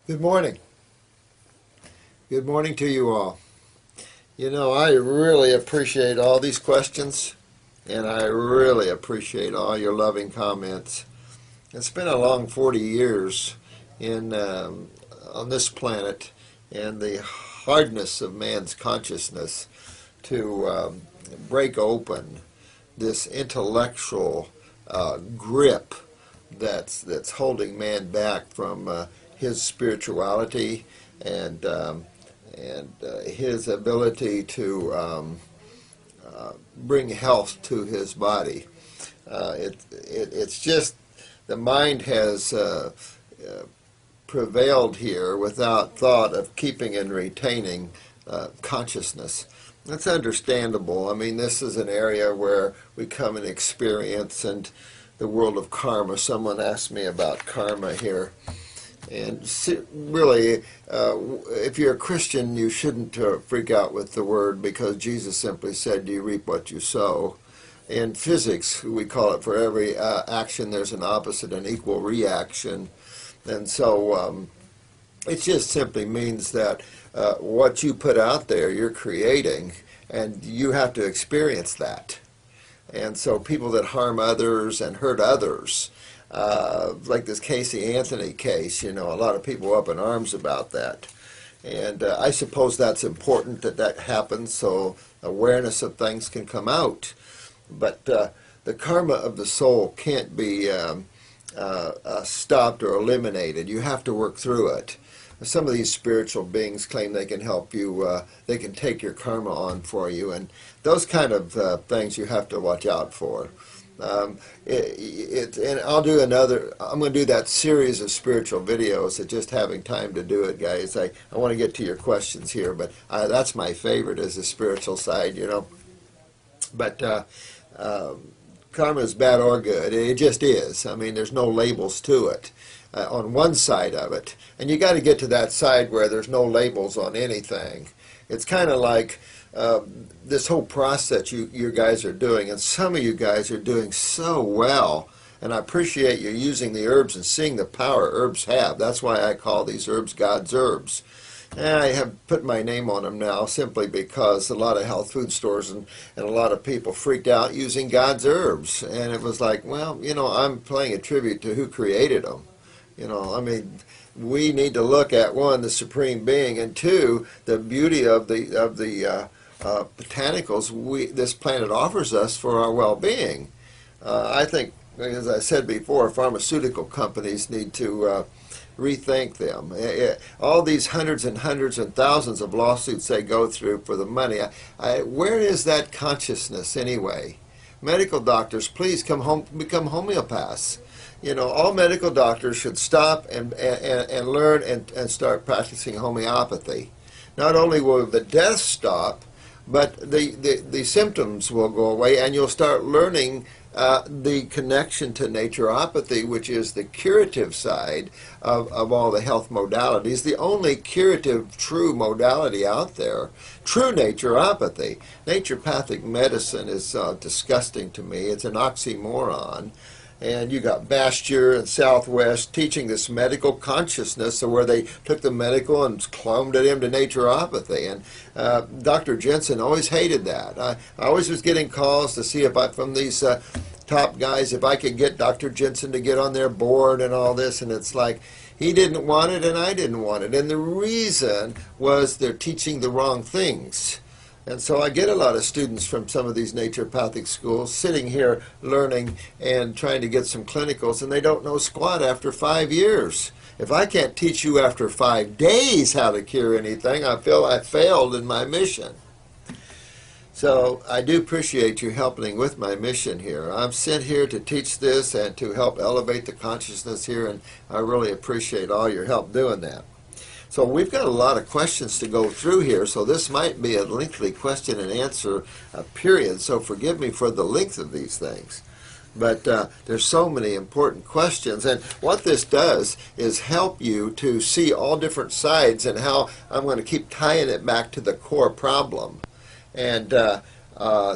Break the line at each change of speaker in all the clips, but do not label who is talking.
Good morning. Good morning to you all. I really appreciate all these questions, and I really appreciate all your loving comments. It's been a long 40 years in on this planet, and the hardness of man's consciousness to break open this intellectual grip that's holding man back from his spirituality and his ability to bring health to his body. It's just the mind has prevailed here without thought of keeping and retaining consciousness. That's understandable. I mean, this is an area where we come and experience, and the world of karma. Someone asked me about karma here. And really, if you're a Christian, you shouldn't freak out with the word, because Jesus simply said, you reap what you sow. In physics, we call it, for every action, there's an opposite and equal reaction. And so it just simply means that what you put out there, you're creating, and you have to experience that. And so people that harm others and hurt others, like this Casey Anthony case, a lot of people up in arms about that. And I suppose that's important that happens so awareness of things can come out. But the karma of the soul can't be stopped or eliminated. You have to work through it. Some of these spiritual beings claim they can help you, they can take your karma on for you, and those kind of things you have to watch out for. And I'll do I'm going to do that series of spiritual videos, at just having time to do it, guys. I want to get to your questions here, but that's my favorite, is the spiritual side, But karma is bad or good. It just is. I mean, there's no labels to it. On one side of it, and you got to get to that side where there's no labels on anything. It's kind of like this whole process you guys are doing, and some of you guys are doing so well, and I appreciate you using the herbs and seeing the power herbs have. That's why I call these herbs God's herbs. And I have put my name on them now simply because a lot of health food stores and a lot of people freaked out using God's herbs, and it was like, well, I'm paying a tribute to who created them. I mean, we need to look at, one, the supreme being, and two, the beauty of the botanicals this planet offers us for our well-being. I think, as I said before, pharmaceutical companies need to rethink them. All these hundreds and hundreds and thousands of lawsuits they go through for the money, where is that consciousness anyway? Medical doctors, please become homeopaths. All medical doctors should stop and learn and start practicing homeopathy. Not only will the deaths stop, but the symptoms will go away, and you'll start learning the connection to naturopathy, which is the curative side of all the health modalities, the only curative true modality out there, true naturopathy. Naturopathic medicine is disgusting to me. It's an oxymoron. And you got Bastyr and Southwest teaching this medical consciousness, so where they took the medical and cloned it into naturopathy. And Dr. Jensen always hated that. I always was getting calls to see if from these top guys, if I could get Dr. Jensen to get on their board and all this, and it's like, he didn't want it and I didn't want it. And the reason was they're teaching the wrong things. And so I get a lot of students from some of these naturopathic schools sitting here learning and trying to get some clinicals, and they don't know squat after 5 years. If I can't teach you after 5 days how to cure anything, I feel I failed in my mission. So I do appreciate you helping with my mission here. I'm sent here to teach this and to help elevate the consciousness here, and I really appreciate all your help doing that. So we've got a lot of questions to go through here, so this might be a lengthy question and answer period, so forgive me for the length of these things. But there's so many important questions, and what this does is help you to see all different sides, and how I'm going to keep tying it back to the core problem. And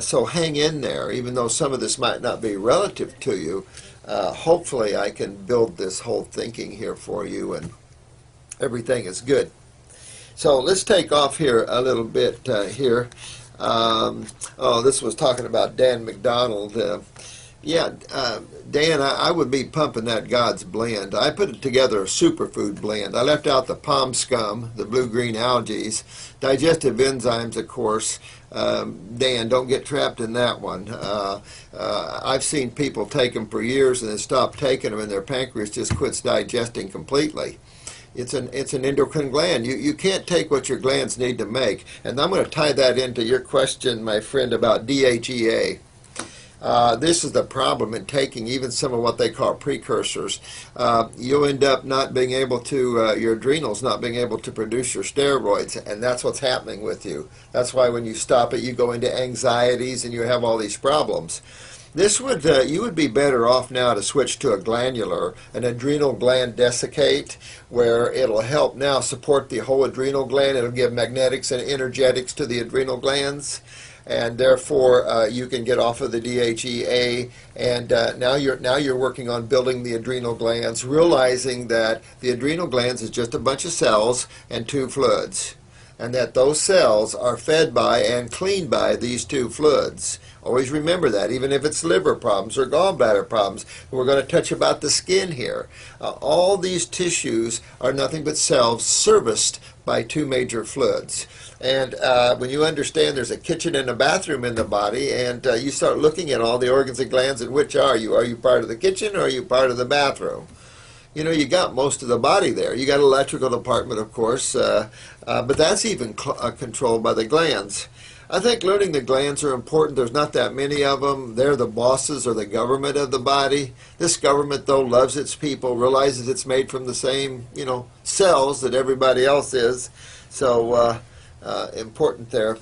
so hang in there, even though some of this might not be relative to you. Hopefully I can build this whole thinking here for you, and everything is good. So let's take off here a little bit here. Oh, this was talking about Dan McDonald. Yeah, Dan, I would be pumping that God's blend. I put together a superfood blend. I left out the palm scum, the blue-green algae, digestive enzymes, of course. Dan, don't get trapped in that one. I've seen people take them for years and then stop taking them, and their pancreas just quits digesting completely. It's an endocrine gland. You can't take what your glands need to make. And I'm going to tie that into your question, my friend, about DHEA. This is the problem in taking even some of what they call precursors. You'll end up not being able to, your adrenals not being able to produce your steroids, and that's what's happening with you. That's why when you stop it, you go into anxieties and you have all these problems. This would, you would be better off now to switch to a glandular, an adrenal gland desiccate, where it'll help now support the whole adrenal gland. It'll give magnetics and energetics to the adrenal glands, and therefore you can get off of the DHEA. And now you're working on building the adrenal glands, realizing that the adrenal glands is just a bunch of cells and two fluids, and that those cells are fed by and cleaned by these two fluids. Always remember that, even if it's liver problems or gallbladder problems. We're going to touch about the skin here. All these tissues are nothing but cells serviced by two major fluids. And when you understand there's a kitchen and a bathroom in the body, and you start looking at all the organs and glands, and which are you? Are you part of the kitchen or are you part of the bathroom? You know, you got most of the body there. You got electrical department, of course, but that's even controlled by the glands. I think learning the glands are important. There's not that many of them. They're the bosses or the government of the body. This government, though, loves its people, realizes it's made from the same, you know, cells that everybody else is. So important there.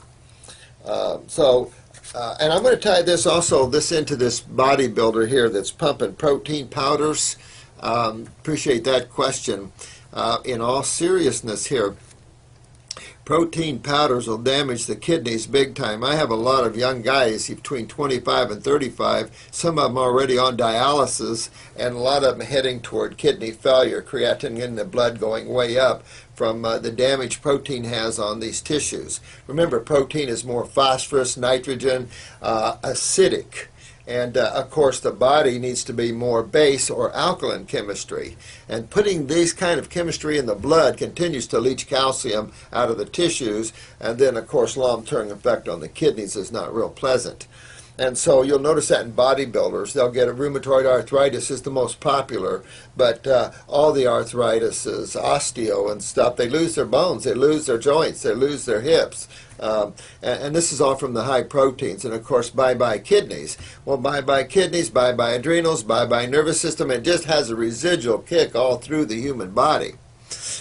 And I'm going to tie this into this bodybuilder here that's pumping protein powders. Appreciate that question. In all seriousness here, protein powders will damage the kidneys big time. I have a lot of young guys between 25 and 35, some of them already on dialysis, and a lot of them heading toward kidney failure, creatinine in the blood going way up from the damage protein has on these tissues. Remember, protein is more phosphorus, nitrogen, acidic. And of course the body needs to be more base or alkaline chemistry. And putting these kind of chemistry in the blood continues to leach calcium out of the tissues, and then of course long-term effect on the kidneys is not real pleasant. And so you'll notice that in bodybuilders, they'll get a rheumatoid arthritis is the most popular, but all the arthritis is osteo and stuff. They lose their bones, they lose their joints, they lose their hips. And this is all from the high proteins. And of course, bye-bye kidneys. Well, bye-bye kidneys, bye-bye adrenals, bye-bye nervous system. It just has a residual kick all through the human body.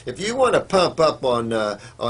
If you want to pump up on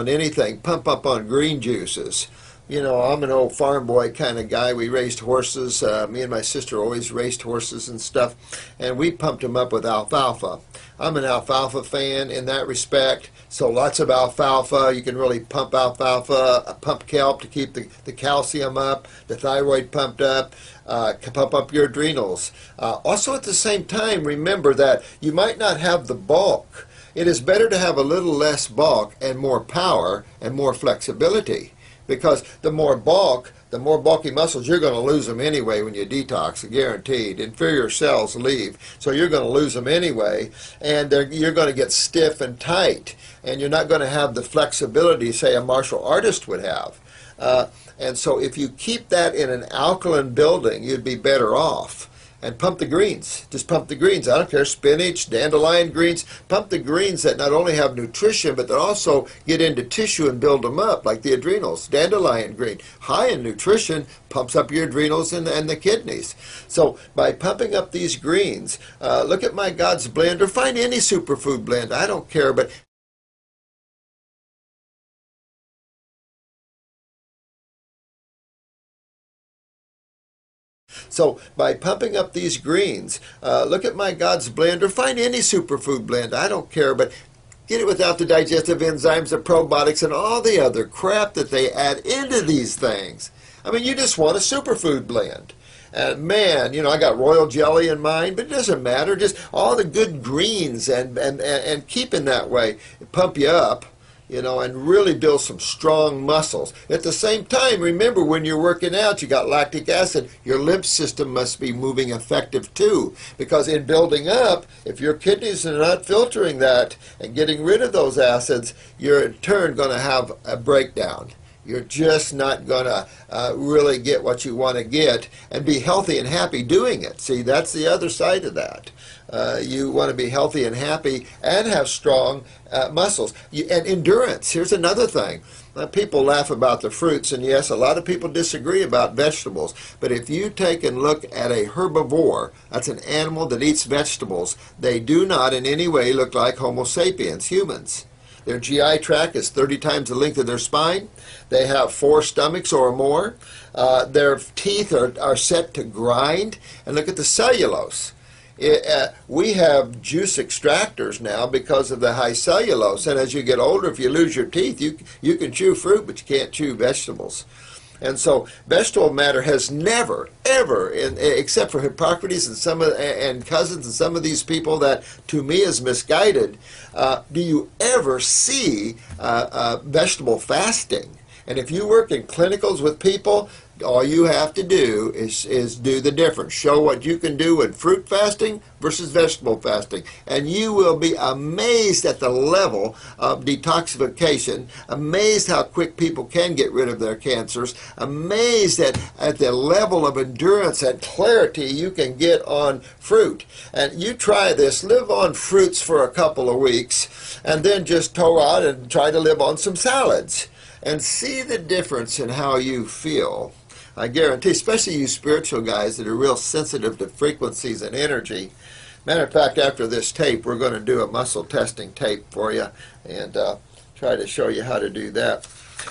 anything, pump up on green juices. You know, I'm an old farm boy kind of guy. We raised horses. Me and my sister always raced horses and stuff, and we pumped them up with alfalfa. I'm an alfalfa fan in that respect. So lots of alfalfa. You can really pump alfalfa, pump kelp to keep the calcium up, the thyroid pumped up, pump up your adrenals. Also at the same time, remember that you might not have the bulk. It is better to have a little less bulk and more power and more flexibility. Because the more bulky muscles, you're going to lose them anyway when you detox, guaranteed. Inferior cells leave, so you're going to lose them anyway, and you're going to get stiff and tight, and you're not going to have the flexibility, say, a martial artist would have. And so if you keep that in an alkaline building, you'd be better off. And pump the greens. Just pump the greens. I don't care, spinach, dandelion greens. Pump the greens that not only have nutrition, but that also get into tissue and build them up, like the adrenals. Dandelion green, high in nutrition, pumps up your adrenals and the kidneys. So by pumping up these greens, look at my God's blend, or find any superfood blend. I don't care, but so by pumping up these greens, look at my God's blend, or find any superfood blend. I don't care, but get it without the digestive enzymes, the probiotics, and all the other crap that they add into these things. I mean, you just want a superfood blend. And man, you know, I got royal jelly in mine, but it doesn't matter. Just all the good greens and keeping that way pump you up, you know, and really build some strong muscles. At the same time, remember when you're working out, you got lactic acid, your lymph system must be moving effective too. Because in building up, if your kidneys are not filtering that and getting rid of those acids, you're in turn going to have a breakdown. You're just not going to really get what you want to get and be healthy and happy doing it. See, that's the other side of that. You want to be healthy and happy and have strong muscles. And endurance. Here's another thing. People laugh about the fruits, and yes, a lot of people disagree about vegetables. But if you take and look at a herbivore, that's an animal that eats vegetables, they do not in any way look like Homo sapiens, humans. Their GI tract is 30 times the length of their spine. They have 4 stomachs or more. Their teeth are set to grind. And look at the cellulose. We have juice extractors now because of the high cellulose. And as you get older, if you lose your teeth, you can chew fruit, but you can't chew vegetables. And so vegetable matter has never, ever, except for Hippocrates and Cousins and some of these people that to me is misguided, do you ever see vegetable fasting? And if you work in clinicals with people, all you have to do is do the difference. Show what you can do with fruit fasting versus vegetable fasting. And you will be amazed at the level of detoxification, amazed how quick people can get rid of their cancers, amazed at the level of endurance and clarity you can get on fruit. And you try this, live on fruits for a couple of weeks, and then just go out and try to live on some salads. And see the difference in how you feel. I guarantee, especially you spiritual guys that are real sensitive to frequencies and energy. Matter of fact, after this tape, we're going to do a muscle testing tape for you and try to show you how to do that.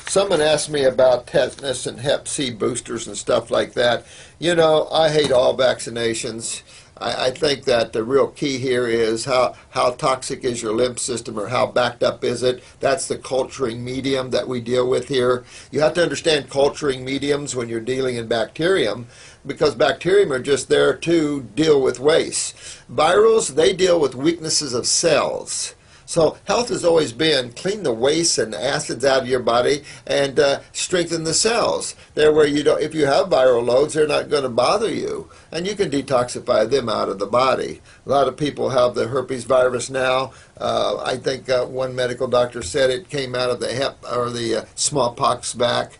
Someone asked me about tetanus and Hep C boosters and stuff like that. You know, I hate all vaccinations. I think that the real key here is how toxic is your lymph system, or how backed up is it. That's the culturing medium that we deal with here. You have to understand culturing mediums when you're dealing in bacterium, because bacterium are just there to deal with waste. Virals, they deal with weaknesses of cells. So health has always been clean the waste and acids out of your body and strengthen the cells. There where you don't, if you have viral loads, they're not going to bother you, and you can detoxify them out of the body. A lot of people have the herpes virus now. I think one medical doctor said it came out of the the smallpox back,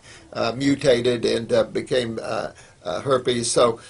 mutated and became herpes. So.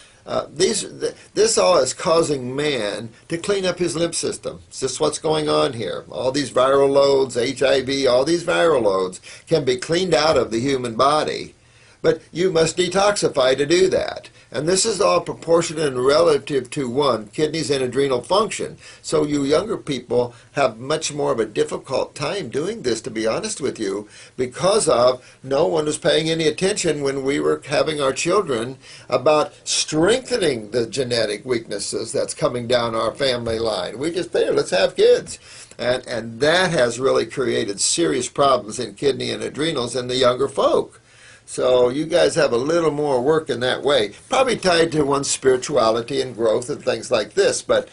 This all is causing man to clean up his lymph system. It's just what's going on here. All these viral loads, HIV, all these viral loads can be cleaned out of the human body. But you must detoxify to do that. And this is all proportionate and relative to, one, kidneys and adrenal function. So you younger people have much more of a difficult time doing this, to be honest with you, because of no one was paying any attention when we were having our children about strengthening the genetic weaknesses that's coming down our family line. We just figured, let's have kids. And that has really created serious problems in kidney and adrenals in the younger folk. So you guys have a little more work in that way, probably tied to one's spirituality and growth and things like this, but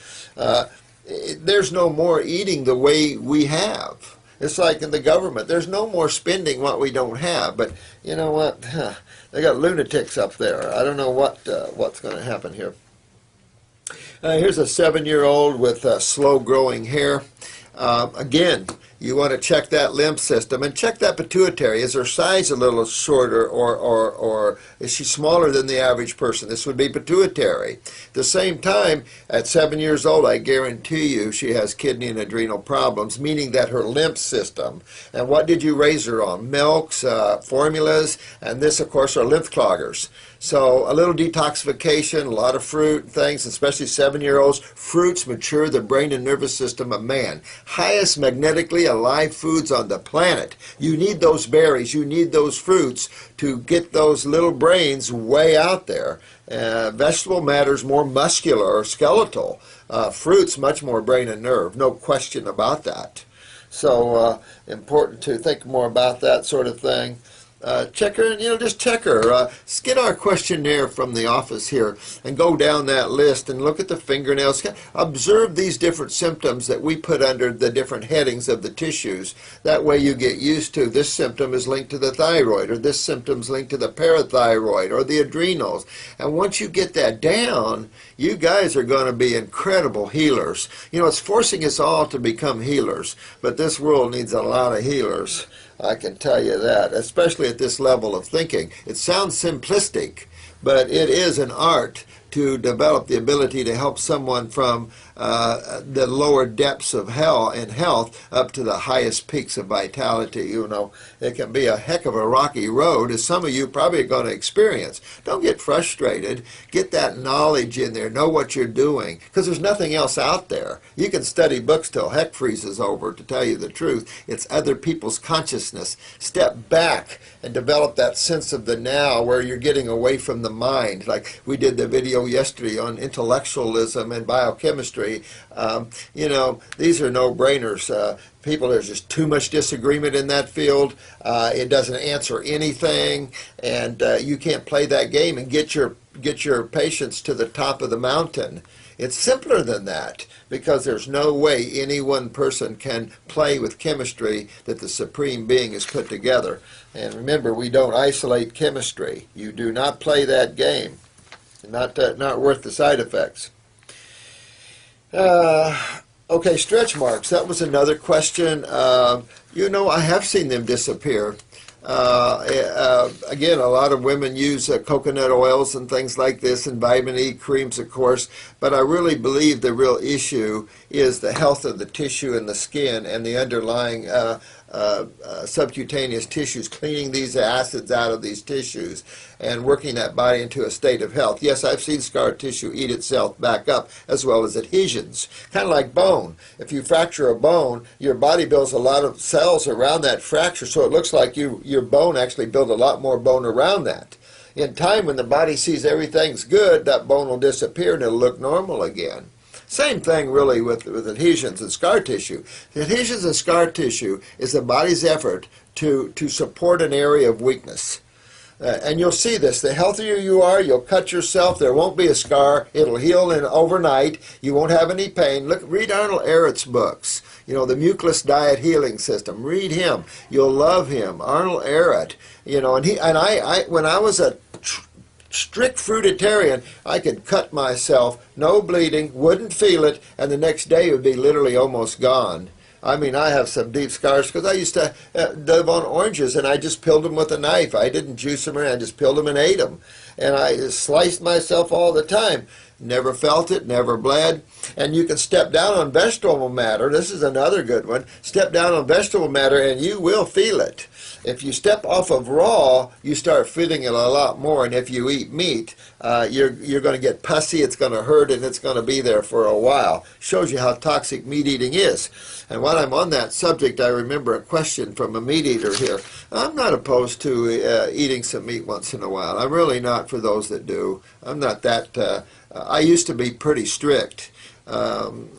there's no more eating the way we have. It's like in the government, there's no more spending what we don't have, but you know what, they got lunatics up there. I don't know what's going to happen here. Here's a 7-year-old with slow growing hair. Again, you want to check that lymph system and check that pituitary. Is her size a little shorter, or is she smaller than the average person? This would be pituitary. At the same time, at 7 years old, I guarantee you she has kidney and adrenal problems, meaning that her lymph system. And what did you raise her on? Milks, formulas, and this, of course, are lymph cloggers. So a little detoxification, a lot of fruit things, especially 7-year-olds. Fruits mature the brain and nervous system of man. Highest magnetically alive foods on the planet. You need those berries, you need those fruits to get those little brains way out there. Vegetable matter is more muscular or skeletal. Fruits much more brain and nerve, no question about that. So important to think more about that sort of thing. check her, just check her. Get our questionnaire from the office here and go down that list and look at the fingernails. Observe these different symptoms that we put under the different headings of the tissues. That way you get used to this symptom is linked to the thyroid, or this symptom is linked to the parathyroid or the adrenals. And once you get that down, you guys are going to be incredible healers. It's forcing us all to become healers, but this world needs a lot of healers. I can tell you that, especially at this level of thinking. It sounds simplistic, but it is an art to develop the ability to help someone from the lower depths of hell and health up to the highest peaks of vitality. It can be a heck of a rocky road, as some of you probably are going to experience. Don't get frustrated. Get that knowledge in there. Know what you're doing, because there's nothing else out there. You can study books till heck freezes over, to tell you the truth. It's other people's consciousness. Step back and develop that sense of the now, where you're getting away from the mind. Like we did the video yesterday on intellectualism and biochemistry. These are no-brainers. There's just too much disagreement in that field. It doesn't answer anything, and you can't play that game and get your patients to the top of the mountain. It's simpler than that, because there's no way any one person can play with chemistry that the Supreme Being has put together. And remember, we don't isolate chemistry. You do not play that game. Not worth the side effects. Okay, stretch marks. That was another question. I have seen them disappear. Again, a lot of women use coconut oils and things like this, and vitamin E creams, of course, but I really believe the real issue is the health of the tissue and the skin and the underlying subcutaneous tissues, cleaning these acids out of these tissues and working that body into a state of health. Yes, I've seen scar tissue eat itself back up, as well as adhesions. Kind of like bone. If you fracture a bone, your body builds a lot of cells around that fracture, so it looks like your bone actually built a lot more bone around that. In time, when the body sees everything's good, that bone will disappear and it'll look normal again. Same thing really with adhesions and scar tissue. The adhesions and scar tissue is the body's effort to support an area of weakness. And you'll see this. The healthier you are, you'll cut yourself. There won't be a scar. It'll heal in overnight. You won't have any pain. Read Arnold Ehret's books. The Mucus Diet Healing System. Read him. You'll love him. Arnold Ehret. When I was a strict fruitarian, I could cut myself, no bleeding, wouldn't feel it, and the next day it would be literally almost gone. I have some deep scars because I used to live on oranges, and I just peeled them with a knife. I didn't juice them, I just peeled them and ate them. And I sliced myself all the time. Never felt it, never bled. And you can step down on vegetable matter. This is another good one. Step down on vegetable matter and you will feel it. If you step off of raw, you start feeling it a lot more. And if you eat meat, you're going to get pussy, it's going to hurt, and it's going to be there for a while. Shows you how toxic meat eating is. And while I'm on that subject, I remember a question from a meat eater here. I'm not opposed to eating some meat once in a while. I'm really not, for those that do. I'm not that... I used to be pretty strict. Very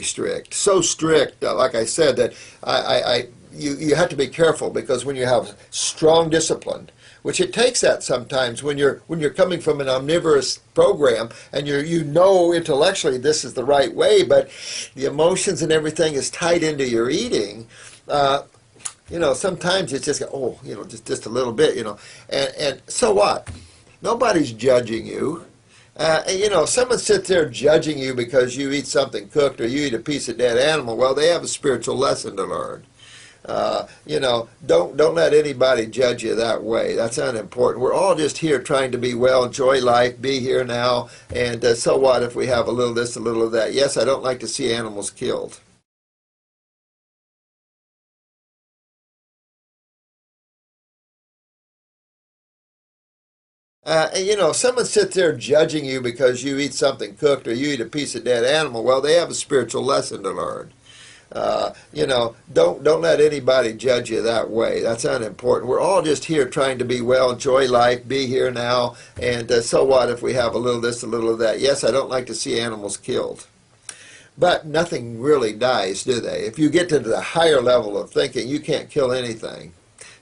strict. So strict, like I said, that you have to be careful, because when you have strong discipline, which it takes that sometimes when you're coming from an omnivorous program and you know intellectually this is the right way, but the emotions and everything is tied into your eating. Sometimes it's just just a little bit, and so what? Nobody's judging you. Someone sits there judging you because you eat something cooked or you eat a piece of dead animal. Well, they have a spiritual lesson to learn. Don't let anybody judge you that way. That's unimportant. We're all just here trying to be well, enjoy life, be here now, and so what if we have a little of this, a little of that? Yes, I don't like to see animals killed. Someone sits there judging you because you eat something cooked or you eat a piece of dead animal. Well, they have a spiritual lesson to learn. Don't let anybody judge you that way. That's unimportant. We're all just here trying to be well, enjoy life, be here now, and so what if we have a little of this, a little of that? Yes, I don't like to see animals killed. But nothing really dies, do they? If you get to the higher level of thinking, you can't kill anything.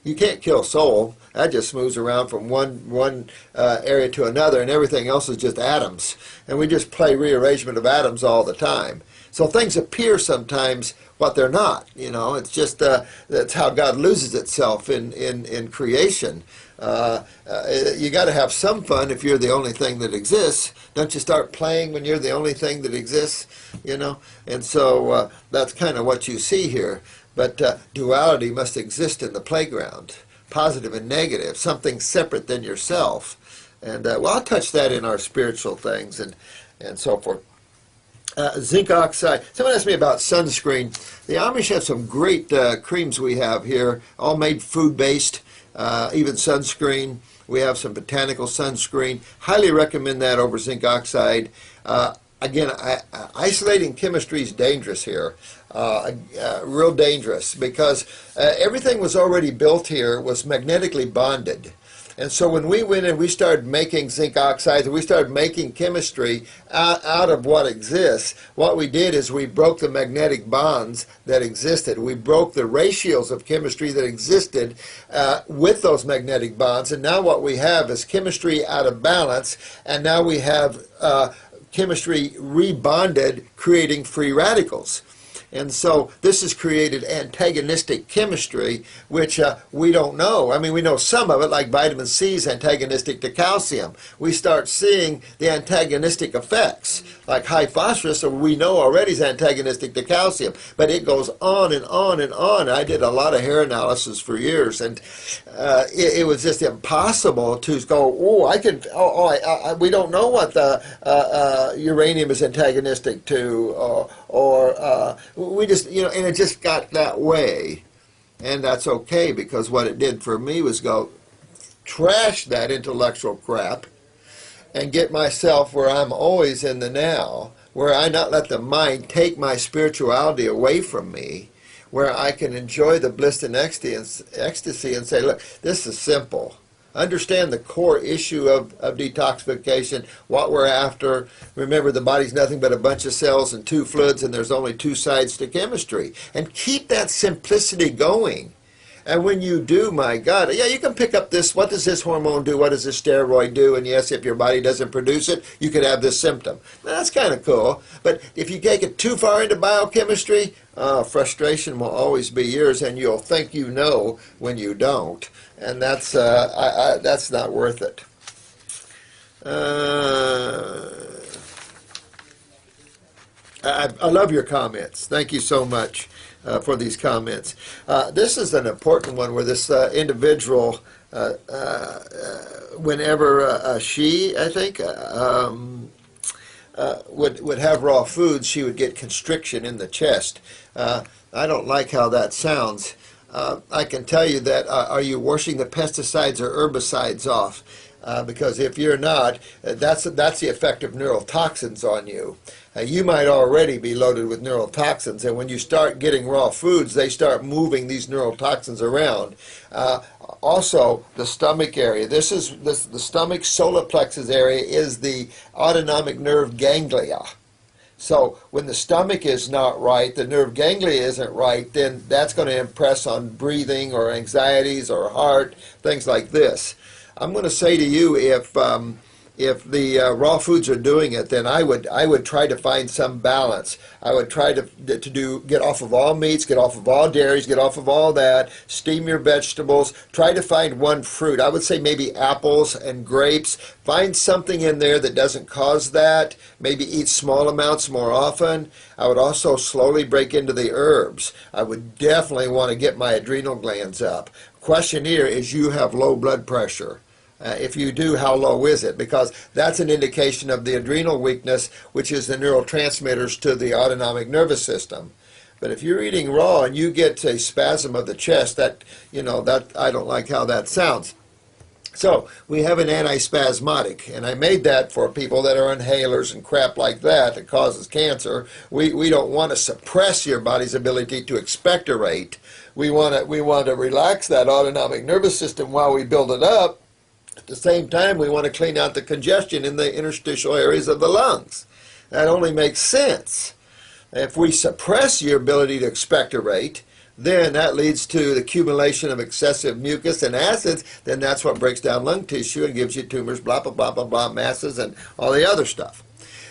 You can't kill soul. That just moves around from one area to another, and everything else is just atoms. And we just play rearrangement of atoms all the time. So things appear sometimes what they're not. It's just that's how God loses itself in creation. You got to have some fun if you're the only thing that exists. Don't you start playing when you're the only thing that exists? And so that's kind of what you see here. But duality must exist in the playground, positive and negative, something separate than yourself. And I'll touch that in our spiritual things and so forth. Zinc oxide. Someone asked me about sunscreen. The Amish have some great creams we have here, all made food-based, even sunscreen. We have some botanical sunscreen. Highly recommend that over zinc oxide. Again, isolating chemistry is dangerous here, real dangerous, because everything was already built here, was magnetically bonded. And so when we went and we started making zinc oxides, and we started making chemistry out of what exists, what we did is we broke the magnetic bonds that existed. We broke the ratios of chemistry that existed with those magnetic bonds. And now what we have is chemistry out of balance, and now we have chemistry rebonded, creating free radicals. And so this has created antagonistic chemistry, which we don't know. I mean, we know some of it, like vitamin C is antagonistic to calcium. We start seeing the antagonistic effects, like high phosphorus, so we know already is antagonistic to calcium. But it goes on and on and on. I did a lot of hair analysis for years, and it was just impossible to go, we don't know what the uranium is antagonistic to, we just, and it just got that way. And that's okay, because what it did for me was go trash that intellectual crap and get myself where I'm always in the now, where I not let the mind take my spirituality away from me, where I can enjoy the bliss and ecstasy and say, look, this is simple. Understand the core issue of detoxification, what we're after. Remember, the body's nothing but a bunch of cells and two fluids, and there's only two sides to chemistry. And keep that simplicity going. And when you do, my God, yeah, you can pick up this, what does this hormone do, what does this steroid do, and yes, if your body doesn't produce it, you could have this symptom. Now, that's kind of cool, but if you take it too far into biochemistry, frustration will always be yours, and you'll think you know when you don't, and that's not worth it. I love your comments. Thank you so much for these comments. This is an important one where this individual, whenever she, I think, would have raw foods, she would get constriction in the chest. I don't like how that sounds. I can tell you that, are you washing the pesticides or herbicides off? Because if you're not, that's the effect of neurotoxins on you. You might already be loaded with neurotoxins, and when you start getting raw foods, they start moving these neurotoxins around. Also, the stomach area. The stomach solar plexus area is the autonomic nerve ganglia. So when the stomach is not right, the nerve ganglia isn't right, then that's going to impress on breathing or anxieties or heart, things like this. I'm going to say to you, if the raw foods are doing it, then I would try to find some balance. I would try to get off of all meats, get off of all dairies, get off of all that, steam your vegetables, try to find one fruit. I would say maybe apples and grapes. Find something in there that doesn't cause that. Maybe eat small amounts more often. I would also slowly break into the herbs. I would definitely want to get my adrenal glands up. Question here is, you have low blood pressure. If you do, how low is it? Because that's an indication of the adrenal weakness, which is the neurotransmitters to the autonomic nervous system. But if you're eating raw and you get a spasm of the chest, that I don't like how that sounds. So we have an antispasmodic, and I made that for people that are inhalers and crap like that causes cancer. We don't want to suppress your body's ability to expectorate. We want to relax that autonomic nervous system while we build it up. At the same time, we want to clean out the congestion in the interstitial areas of the lungs. That only makes sense. If we suppress your ability to expectorate, then that leads to the accumulation of excessive mucus and acids. Then that's what breaks down lung tissue and gives you tumors, blah, blah, blah, blah, blah, masses, and all the other stuff.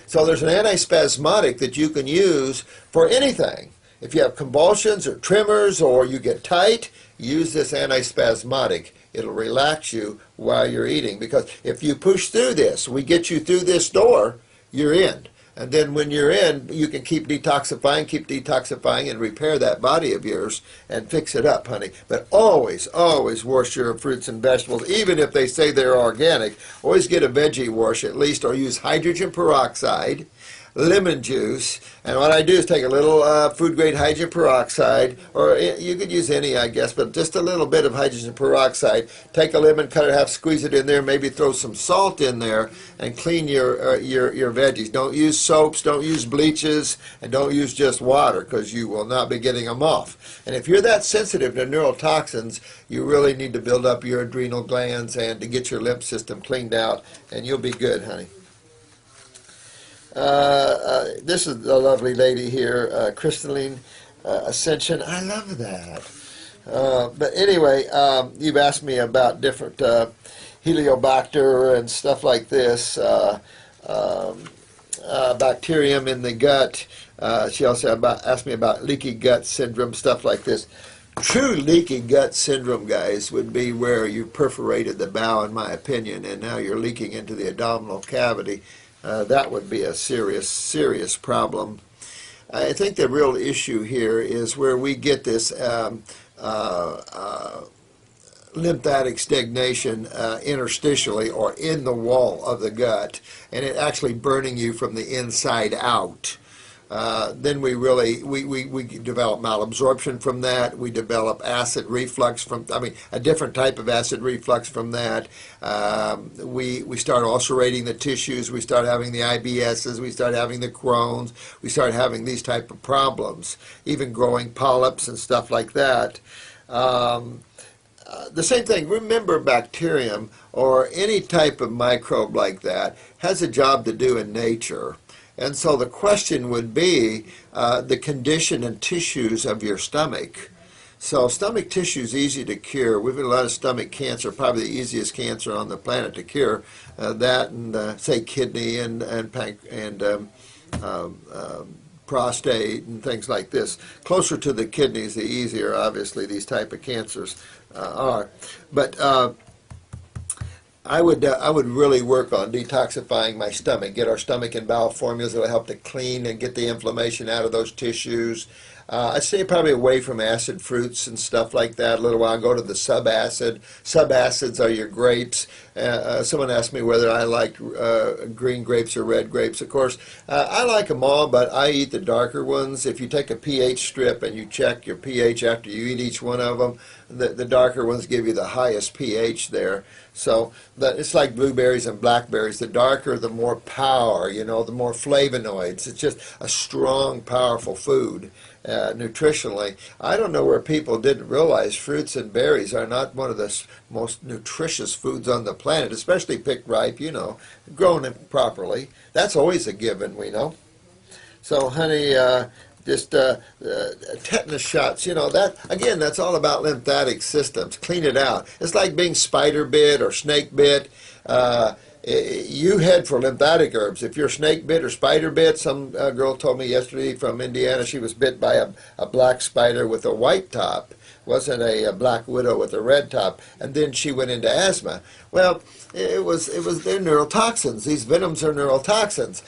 So there's an antispasmodic that you can use for anything. If you have convulsions or tremors or you get tight, use this antispasmodic. It'll relax you while you're eating, because if you push through this, we get you through this door, you're in. And then when you're in, you can keep detoxifying and repair that body of yours and fix it up, honey. But always, always wash your fruits and vegetables, even if they say they're organic. Always get a veggie wash at least, or use hydrogen peroxide, lemon juice, and what I do is take a little food-grade hydrogen peroxide, or you could use any, I guess, but just a little bit of hydrogen peroxide. Take a lemon, cut it in half, squeeze it in there, maybe throw some salt in there, and clean your veggies. Don't use soaps, don't use bleaches, and don't use just water, because you will not be getting them off. And if you're that sensitive to neurotoxins, you really need to build up your adrenal glands and to get your lymph system cleaned out, and you'll be good, honey. This is a lovely lady here, Crystalline Ascension. I love that. But anyway, you've asked me about different Heliobacter and stuff like this, bacterium in the gut. She also asked me about leaky gut syndrome, stuff like this. True leaky gut syndrome, guys, would be where you perforated the bowel, in my opinion, and now you're leaking into the abdominal cavity. That would be a serious, serious problem. I think the real issue here is where we get this lymphatic stagnation interstitially or in the wall of the gut, and it actually burning you from the inside out. Then we develop malabsorption from that. We develop acid reflux from, a different type of acid reflux from that. We start ulcerating the tissues. We start having the IBSs. We start having the Crohn's. We start having these type of problems, even growing polyps and stuff like that. The same thing, remember, bacterium or any type of microbe like that has a job to do in nature. And so the question would be the condition and tissues of your stomach. So stomach tissue is easy to cure. We've had a lot of stomach cancer, probably the easiest cancer on the planet to cure. That and say kidney and prostate and things like this. Closer to the kidneys, the easier, obviously, these type of cancers are. But I would really work on detoxifying my stomach, get our stomach and bowel formulas that will help to clean and get the inflammation out of those tissues. The same thing, remember, bacterium or any type of microbe like that has a job to do in nature. And so the question would be the condition and tissues of your stomach. So stomach tissue is easy to cure. We've had a lot of stomach cancer, probably the easiest cancer on the planet to cure. That and say kidney and prostate and things like this. Closer to the kidneys, the easier, obviously, these type of cancers are. I would really work on detoxifying my stomach, get our stomach and bowel formulas that will help to clean and get the inflammation out of those tissues. I'd stay probably away from acid fruits and stuff like that a little while. Go to the subacid. Subacids are your grapes. Someone asked me whether I liked green grapes or red grapes. Of course, I like them all, but I eat the darker ones. If you take a pH strip and you check your pH after you eat each one of them, the darker ones give you the highest pH there. So it's like blueberries and blackberries. The darker, the more power, the more flavonoids. It's just a strong, powerful food. Nutritionally, I don't know where people didn't realize fruits and berries are not one of the most nutritious foods on the planet, especially picked ripe, grown properly. That's always a given, we know. So, honey, just tetanus shots, that, again, that's all about lymphatic systems. Clean it out. It's like being spider bit or snake bit. You head for lymphatic herbs. If you're snake bit or spider bit, some girl told me yesterday from Indiana she was bit by a black spider with a white top. Wasn't a black widow with a red top, and then she went into asthma. Well, it was their neurotoxins. These venoms are neurotoxins.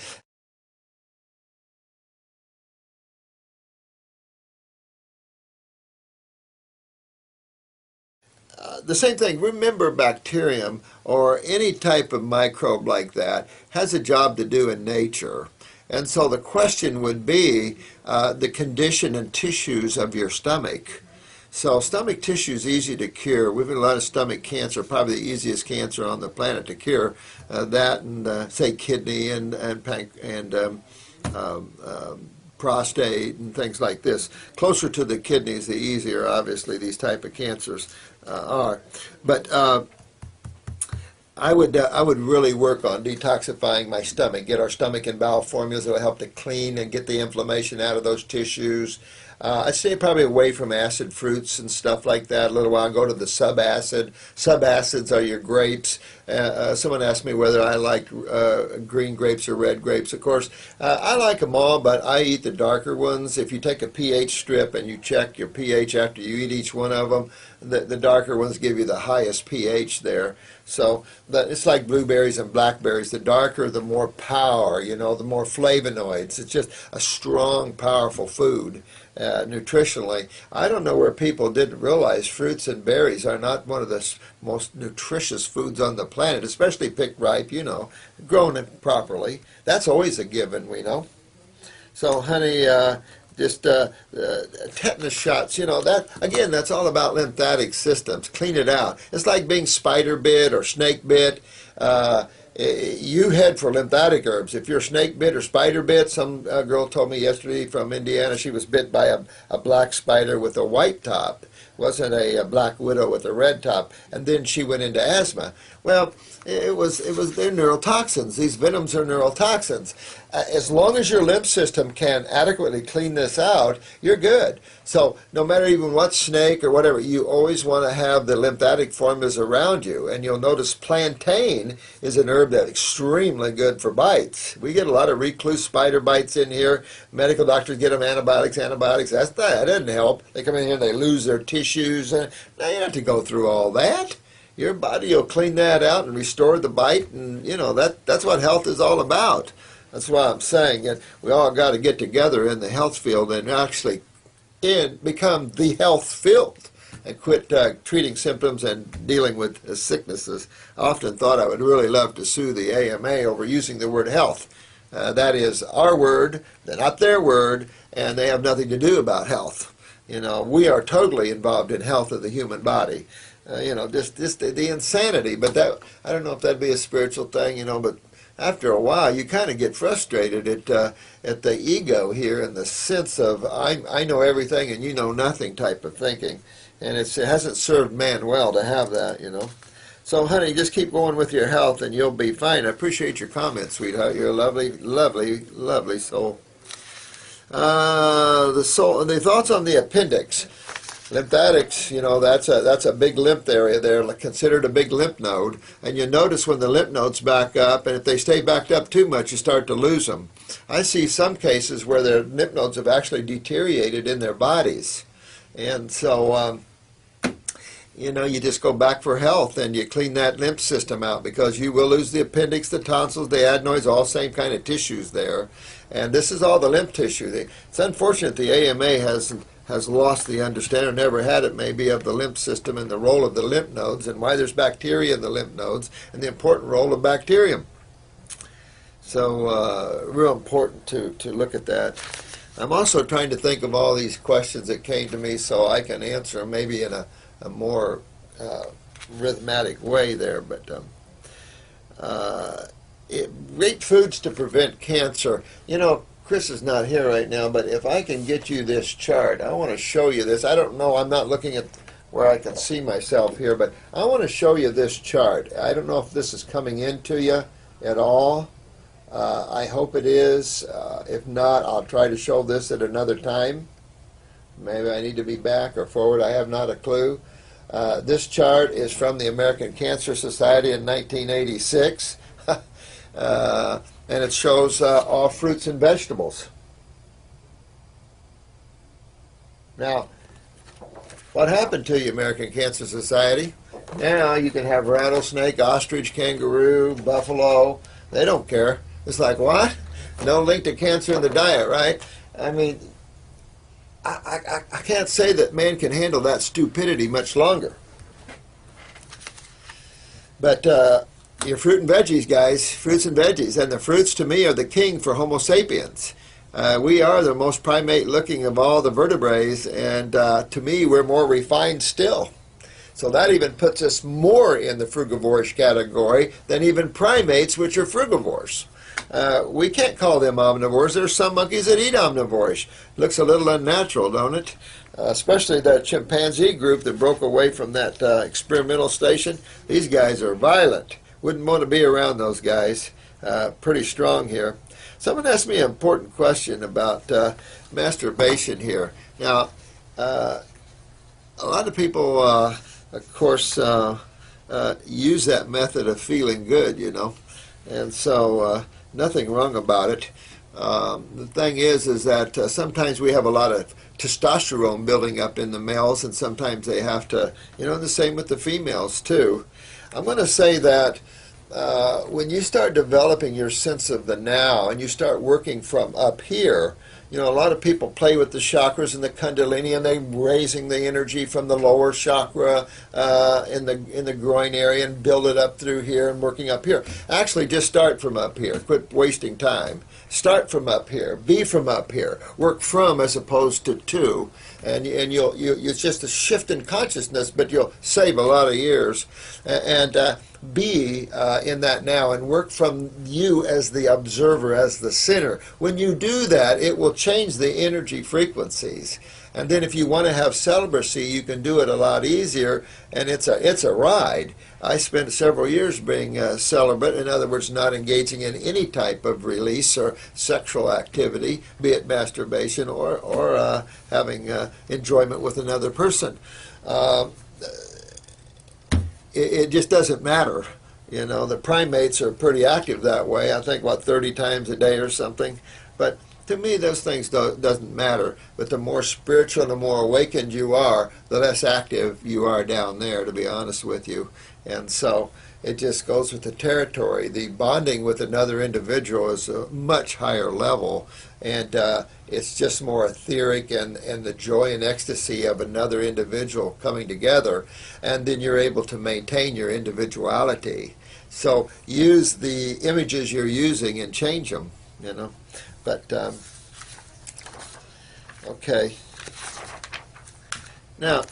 The same thing, remember, bacterium or any type of microbe like that has a job to do in nature. And so the question would be the condition and tissues of your stomach. So stomach tissue is easy to cure. We've had a lot of stomach cancer, probably the easiest cancer on the planet to cure. That and say kidney and prostate and things like this. Closer to the kidneys, the easier, obviously, these type of cancers are. But I would really work on detoxifying my stomach. Get our stomach and bowel formulas that will help to clean and get the inflammation out of those tissues. I'd stay probably away from acid fruits and stuff like that a little while. Go to the subacid. Subacids are your grapes. Someone asked me whether I like green grapes or red grapes. Of course, I like them all, but I eat the darker ones. If you take a pH strip and you check your pH after you eat each one of them, the darker ones give you the highest pH there. So it's like blueberries and blackberries. The darker, the more power, you know, the more flavonoids. It's just a strong, powerful food. Nutritionally, I don't know where people didn't realize fruits and berries are not one of the most nutritious foods on the planet, especially picked ripe, you know, grown properly. That's always a given, we know. So, honey, tetanus shots, you know, that, again, that's all about lymphatic systems. Clean it out. It's like being spider bit or snake bit. You head for lymphatic herbs. If you're snake bit or spider bit, some girl told me yesterday from Indiana she was bit by a black spider with a white top. Wasn't a black widow with a red top, and then she went into asthma. Well, they're neurotoxins. These venoms are neurotoxins. As long as your lymph system can adequately clean this out, you're good. So no matter even what snake or whatever, you always want to have the lymphatic formulas around you. And you'll notice plantain is an herb that's extremely good for bites. We get a lot of recluse spider bites in here. Medical doctors get them antibiotics. That doesn't help. They come in here and they lose their tissues. Now you don't have to go through all that. Your body will clean that out and restore the bite, and you know that's what health is all about. That's why I'm saying that we all got to get together in the health field and actually become the health field and quit treating symptoms and dealing with sicknesses. I often thought I would really love to sue the AMA over using the word health. That is our word, not their word, and they have nothing to do about health. You know, we are totally involved in health of the human body. You know, just the insanity. But that, I don't know if that'd be a spiritual thing, you know, but after a while you kind of get frustrated at the ego here and the sense of I know everything and you know nothing type of thinking. And it hasn't served man well to have that, you know. So, honey, just keep going with your health and you'll be fine. I appreciate your comments, sweetheart. You're a lovely, lovely, lovely soul. The thoughts on the appendix. Lymphatics, you know, that's a big lymph area there, considered a big lymph node. And you notice when the lymph nodes back up, and if they stay backed up too much, you start to lose them. I see some cases where their lymph nodes have actually deteriorated in their bodies. And so, you know, you just go back for health and you clean that lymph system out because you will lose the appendix, the tonsils, the adenoids, all same kind of tissues there. And this is all the lymph tissue. It's unfortunate the AMA has lost the understanding, or never had it maybe, of the lymph system and the role of the lymph nodes and why there's bacteria in the lymph nodes and the important role of bacterium. So real important to look at that. I'm also trying to think of all these questions that came to me so I can answer them maybe in a more rhythmatic way there. But great foods to prevent cancer. You know, Chris is not here right now, but if I can get you this chart, I want to show you this. I don't know, I'm not looking at where I can see myself here, but I want to show you this chart. I don't know if this is coming into you at all. I hope it is. If not, I'll try to show this at another time. Maybe I need to be back or forward. I have not a clue. This chart is from the American Cancer Society in 1986. And it shows all fruits and vegetables. Now, what happened to you, American Cancer Society? Now you can have rattlesnake, ostrich, kangaroo, buffalo. They don't care. It's like, what? No link to cancer in the diet, right? I mean, I can't say that man can handle that stupidity much longer. But your fruit and veggies, guys, fruits and veggies. And the fruits, to me, are the king for Homo sapiens. We are the most primate-looking of all the vertebrates, and to me, we're more refined still. So that even puts us more in the frugivorish category than even primates, which are frugivores. We can't call them omnivores. There's some monkeys that eat omnivores. Looks a little unnatural, don't it? Especially that chimpanzee group that broke away from that experimental station. These guys are violent. wouldn't want to be around those guys. Pretty strong here. Someone asked me an important question about masturbation here. Now, a lot of people, of course, use that method of feeling good, you know, and so nothing wrong about it. The thing is that sometimes we have a lot of testosterone building up in the males, and sometimes they have to, you know, the same with the females too. I'm going to say that when you start developing your sense of the now and you start working from up here, you know, a lot of people play with the chakras and the kundalini, and they're raising the energy from the lower chakra in the groin area and build it up through here and working up here. Actually, just start from up here. Quit wasting time. Start from up here. Be from up here. Work from as opposed to, and you'll it's just a shift in consciousness, but you'll save a lot of years. And be in that now and work from you as the observer, as the sinner. When you do that, it will change the energy frequencies. And then if you want to have celibacy, you can do it a lot easier, and it's a ride. I spent several years being celibate, in other words, not engaging in any type of release or sexual activity, be it masturbation or having enjoyment with another person. It just doesn't matter. You know, the primates are pretty active that way. I think about 30 times a day or something. But to me, those things doesn't matter. But the more spiritual and the more awakened you are, the less active you are down there, to be honest with you. And so it just goes with the territory. The bonding with another individual is a much higher level, and it's just more etheric, and the joy and ecstasy of another individual coming together, and then you're able to maintain your individuality. So use the images you're using and change them, you know. But, okay. Now,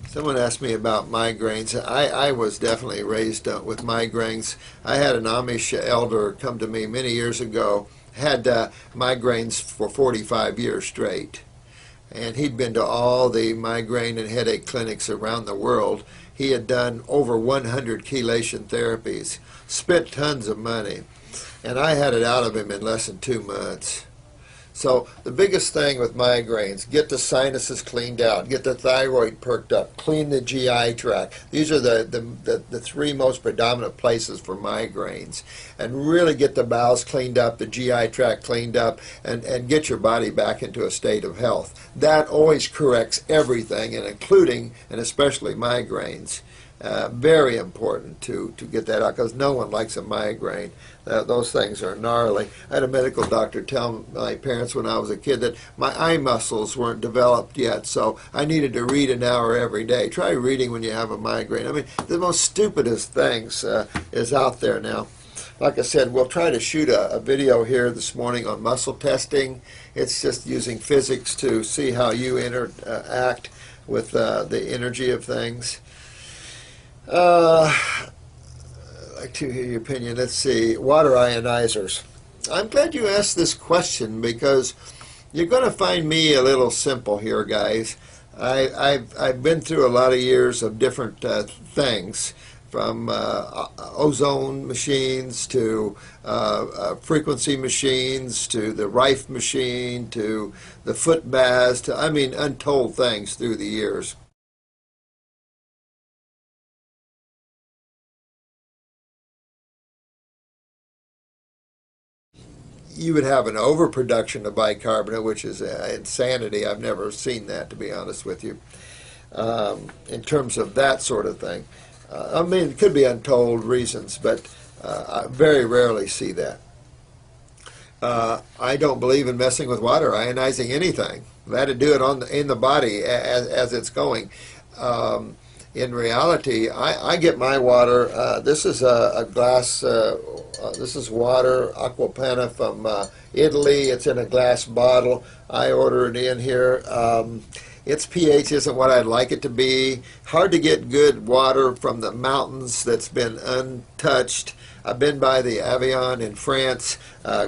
someone asked me about migraines. I was definitely raised with migraines. I had an Amish elder come to me many years ago, had migraines for 45 years straight. And he'd been to all the migraine and headache clinics around the world. He had done over 100 chelation therapies, spent tons of money. And I had it out of him in less than 2 months. So the biggest thing with migraines, get the sinuses cleaned out, get the thyroid perked up, clean the GI tract. These are the 3 most predominant places for migraines. And really get the bowels cleaned up, the GI tract cleaned up, and get your body back into a state of health. That always corrects everything, and including and especially migraines. Very important to get that out, because no one likes a migraine. Those things are gnarly. I had a medical doctor tell my parents when I was a kid that my eye muscles weren't developed yet, so I needed to read an hour every day. Try reading when you have a migraine. I mean, the most stupidest things is out there now. Like I said, we'll try to shoot a video here this morning on muscle testing. It's just using physics to see how you interact with the energy of things. I'd like to hear your opinion. Let's see. Water ionizers. I'm glad you asked this question, because you're going to find me a little simple here, guys. I've been through a lot of years of different things, from ozone machines to frequency machines to the Rife machine to the foot baths to, I mean, untold things through the years. You would have an overproduction of bicarbonate, which is insanity. I've never seen that, to be honest with you, in terms of that sort of thing. I mean, it could be untold reasons, but I very rarely see that. I don't believe in messing with water, ionizing anything. That to do it in the body as it's going. In reality, I get my water. This is a glass. This is water, Acqua Panna from Italy. It's in a glass bottle. I order it in here. Its pH isn't what I'd like it to be. Hard to get good water from the mountains that's been untouched. I've been by the Avion in France,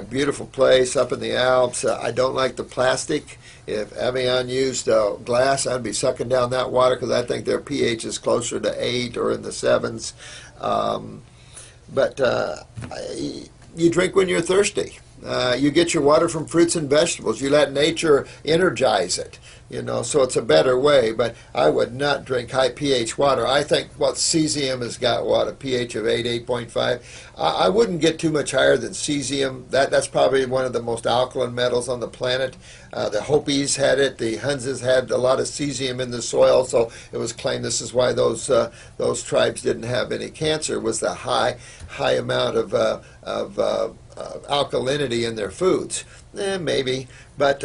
beautiful place up in the Alps. I don't like the plastic. If Avion used glass, I'd be sucking down that water, because I think their pH is closer to 8 or in the 7s. But you drink when you're thirsty. You get your water from fruits and vegetables. You let nature energize it, so it's a better way. But I would not drink high pH water. I think cesium has got a pH of 8, 8.5. I wouldn't get too much higher than cesium. That's probably one of the most alkaline metals on the planet. The Hopis had it. The Hunzas had a lot of cesium in the soil, so it was claimed this is why those tribes didn't have any cancer, was the high amount of alkalinity in their foods. Maybe, but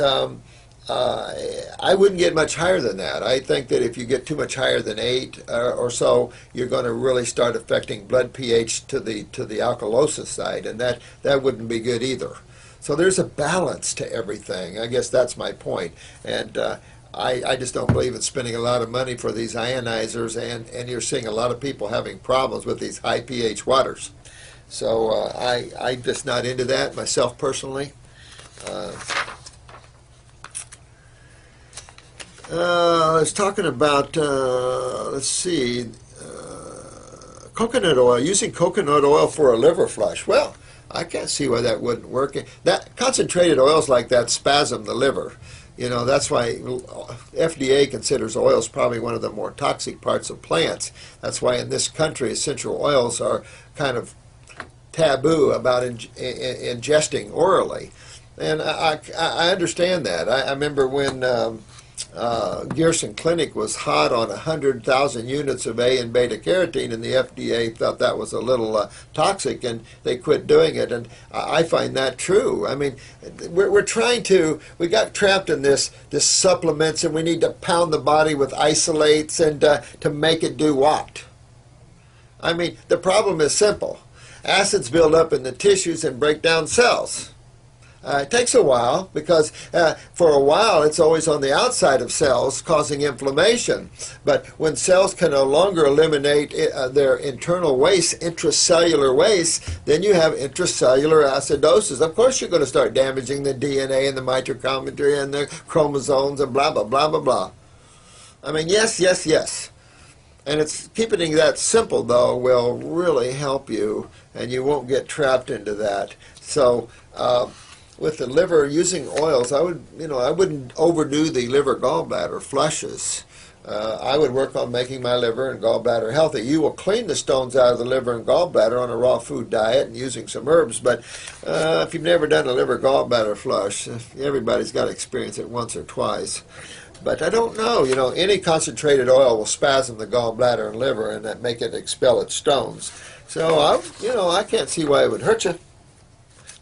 I wouldn't get much higher than that. I think that if you get too much higher than 8 or so, you're going to really start affecting blood pH to the alkalosis side, and that wouldn't be good either. So there's a balance to everything. I guess that's my point. And I just don't believe in spending a lot of money for these ionizers, and you're seeing a lot of people having problems with these high pH waters. So I'm just not into that myself personally. I was talking about, let's see, coconut oil, using coconut oil for a liver flush. Well, I can't see why that wouldn't work. That concentrated oils like that spasm the liver. That's why FDA considers oils probably one of the more toxic parts of plants. That's why in this country essential oils are kind of taboo about ingesting orally. And I understand that. I remember when Gerson Clinic was hot on 100,000 units of A and beta carotene, and the FDA thought that was a little toxic, and they quit doing it. And I find that true. I mean, we got trapped in this supplements, and we need to pound the body with isolates and to make it do what? I mean, the problem is simple. Acids build up in the tissues and break down cells. It takes a while because for a while it's always on the outside of cells causing inflammation. But when cells can no longer eliminate their internal waste, intracellular waste, then you have intracellular acidosis. Of course you're going to start damaging the DNA and the mitochondria and the chromosomes and blah, blah, blah, blah, blah. I mean, yes, yes, yes. And it's keeping it that simple, though, will really help you, and you won't get trapped into that. So with the liver, using oils, I wouldn't overdo the liver gallbladder flushes. I would work on making my liver and gallbladder healthy. You will clean the stones out of the liver and gallbladder on a raw food diet and using some herbs, but if you've never done a liver gallbladder flush, everybody's got to experience it once or twice. But I don't know, any concentrated oil will spasm the gallbladder and liver and that make it expel its stones. So, I can't see why it would hurt you.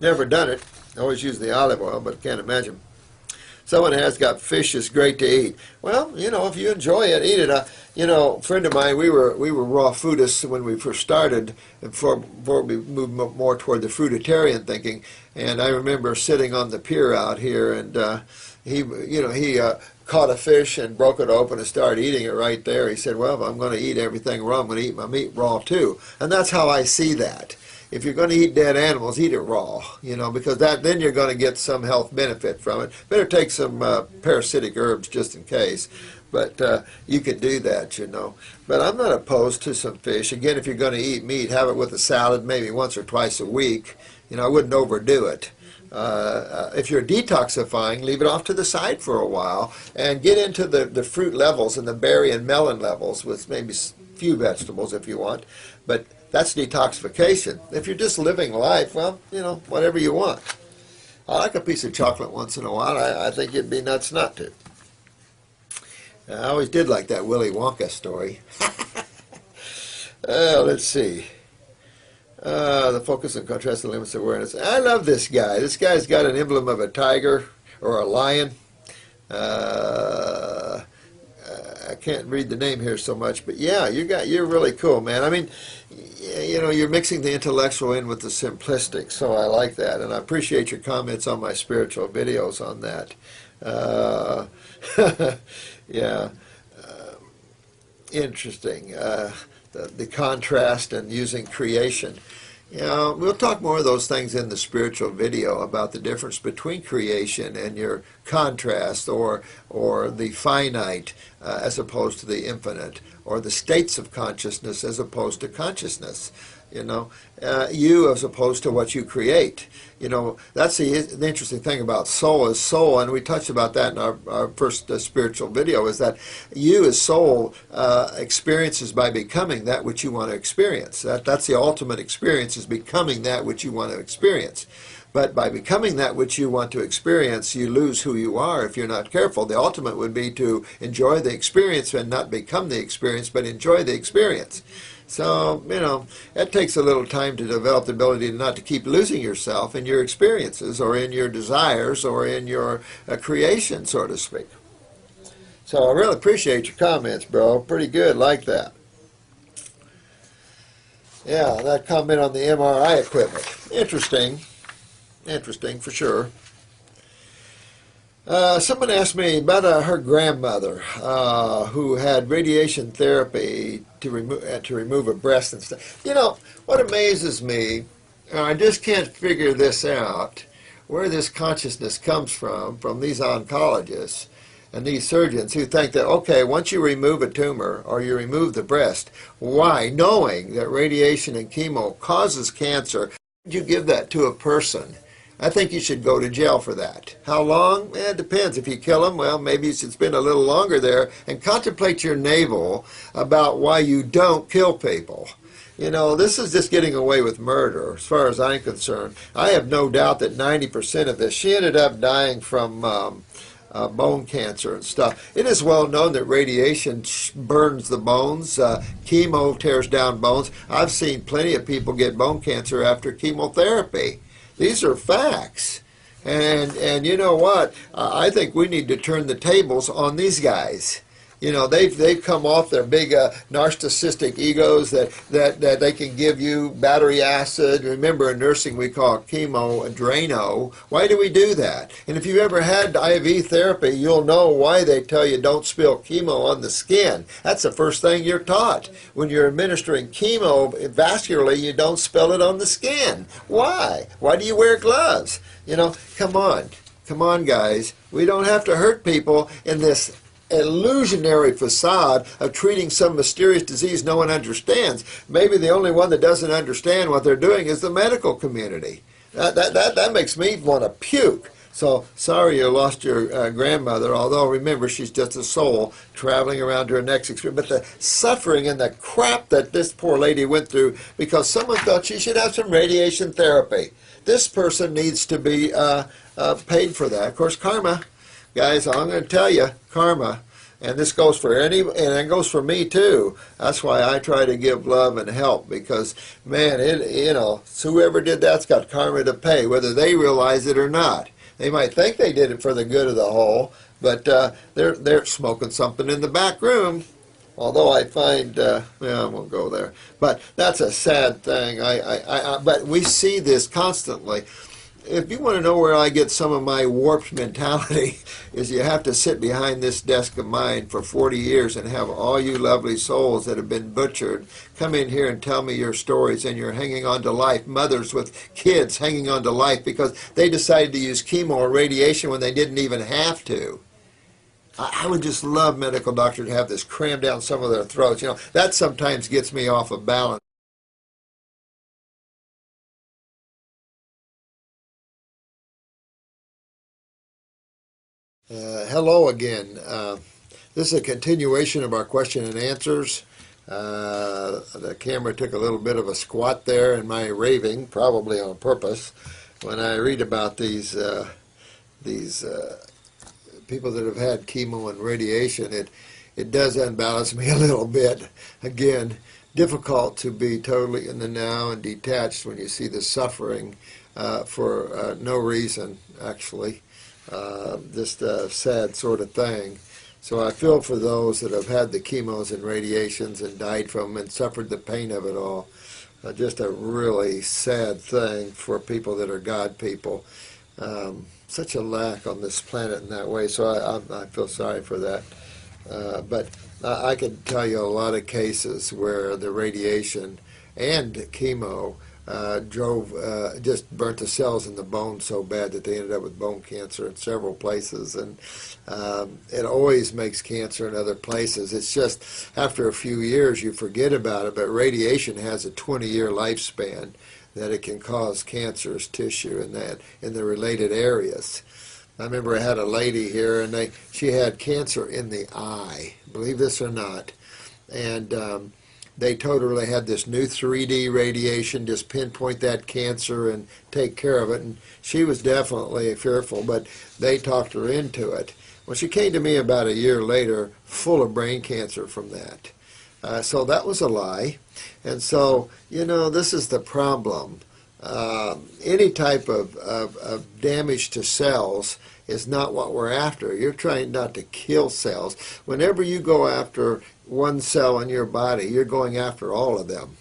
Never done it. Always use the olive oil, but can't imagine. Someone has got fish is great to eat. Well, if you enjoy it, eat it. A friend of mine, we were raw foodists when we first started, before we moved more toward the fruitarian thinking. And I remember sitting on the pier out here, and he caught a fish and broke it open and started eating it right there. He said, well, if I'm going to eat everything raw, I'm going to eat my meat raw too. And that's how I see that. If you're going to eat dead animals, eat it raw, because then you're going to get some health benefit from it. Better take some parasitic herbs just in case. But you could do that, But I'm not opposed to some fish. Again, if you're going to eat meat, have it with a salad maybe once or twice a week. I wouldn't overdo it. If you're detoxifying, leave it off to the side for a while and get into the fruit levels and the berry and melon levels with maybe a few vegetables if you want. But that's detoxification. If you're just living life, well, whatever you want. I like a piece of chocolate once in a while. I think it'd be nuts not to. I always did like that Willy Wonka story. Let's see. The focus and contrast and limits of awareness. I love this guy. This guy's got an emblem of a tiger or a lion. I can't read the name here so much, but yeah, you're really cool, man. I mean, you're mixing the intellectual in with the simplistic, so I like that, and I appreciate your comments on my spiritual videos on that. Yeah, interesting. The contrast and using creation. We'll talk more of those things in the spiritual video about the difference between creation and your contrast, or the finite as opposed to the infinite, or the states of consciousness as opposed to consciousness. You know, you as opposed to what you create. You know, that's the interesting thing about soul is soul, and we touched about that in our first spiritual video, is that you as soul experiences by becoming that which you want to experience. That's the ultimate experience, is becoming that which you want to experience. But by becoming that which you want to experience, you lose who you are if you're not careful. The ultimate would be to enjoy the experience and not become the experience, but enjoy the experience. So, you know, it takes a little time to develop the ability not to keep losing yourself in your experiences or in your desires or in your creation, so to speak. So I really appreciate your comments, bro. Pretty good, like that. Yeah, that comment on the MRI equipment. Interesting. Interesting, for sure. Someone asked me about her grandmother who had radiation therapy to remove a breast and stuff. You know, what amazes me, I just can't figure this out, where this consciousness comes from these oncologists and these surgeons who think that, okay, once you remove a tumor or you remove the breast, why, knowing that radiation and chemo causes cancer, would you give that to a person? I think you should go to jail for that. How long? It depends. If you kill them, well, maybe you should spend a little longer there and contemplate your navel about why you don't kill people. You know, this is just getting away with murder, as far as I'm concerned. I have no doubt that 90% of this, she ended up dying from bone cancer and stuff. It is well known that radiation burns the bones. Chemo tears down bones. I've seen plenty of people get bone cancer after chemotherapy. These are facts. And you know what? I think we need to turn the tables on these guys. You know, they've come off their big narcissistic egos that they can give you battery acid. Remember, in nursing we call it chemo Drano. Why do we do that? And if you've ever had IV therapy, you'll know why they tell you don't spill chemo on the skin. That's the first thing you're taught. When you're administering chemo vascularly, you don't spill it on the skin. Why? Why do you wear gloves? You know, come on. Come on, guys. We don't have to hurt people in this illusionary facade of treating some mysterious disease no one understands. Maybe the only one that doesn't understand what they're doing is the medical community. That makes me want to puke. So sorry you lost your grandmother, although remember she's just a soul traveling around to her next experience. But the suffering and the crap that this poor lady went through because someone thought she should have some radiation therapy. This person needs to be paid for that. Of course, karma. Guys, I'm going to tell you, karma, and this goes for and it goes for me too. That's why I try to give love and help because, man, you know, whoever did that's got karma to pay, whether they realize it or not. They might think they did it for the good of the whole, but they're smoking something in the back room. Although I find, I won't go there. But that's a sad thing. But we see this constantly. If you want to know where I get some of my warped mentality, is you have to sit behind this desk of mine for 40 years and have all you lovely souls that have been butchered come in here and tell me your stories, and you're hanging on to life. Mothers with kids hanging on to life because they decided to use chemo or radiation when they didn't even have to. I would just love medical doctors to have this crammed down some of their throats. You know, that sometimes gets me off of balance. Hello again. This is a continuation of our question and answers. The camera took a little bit of a squat there in my raving, probably on purpose. When I read about these people that have had chemo and radiation, it does unbalance me a little bit. Again, difficult to be totally in the now and detached when you see the suffering for no reason, actually. Just a sad sort of thing. So I feel for those that have had the chemos and radiations and died from them and suffered the pain of it all. Just a really sad thing for people that are God people. Such a lack on this planet in that way, so I feel sorry for that. But I could tell you a lot of cases where the radiation and chemo just burnt the cells in the bone so bad that they ended up with bone cancer in several places. And it always makes cancer in other places. It's just after a few years you forget about it, but radiation has a 20-year lifespan that it can cause cancerous tissue in the related areas. I remember I had a lady here, and she had cancer in the eye, believe this or not, and they told her they had this new 3D radiation, just pinpoint that cancer and take care of it, and she was definitely fearful, but they talked her into it. Well, she came to me about a year later full of brain cancer from that. So that was a lie. And so, this is the problem. Any type of damage to cells is not what we're after. You're trying not to kill cells. Whenever you go after one cell in your body, you're going after all of them.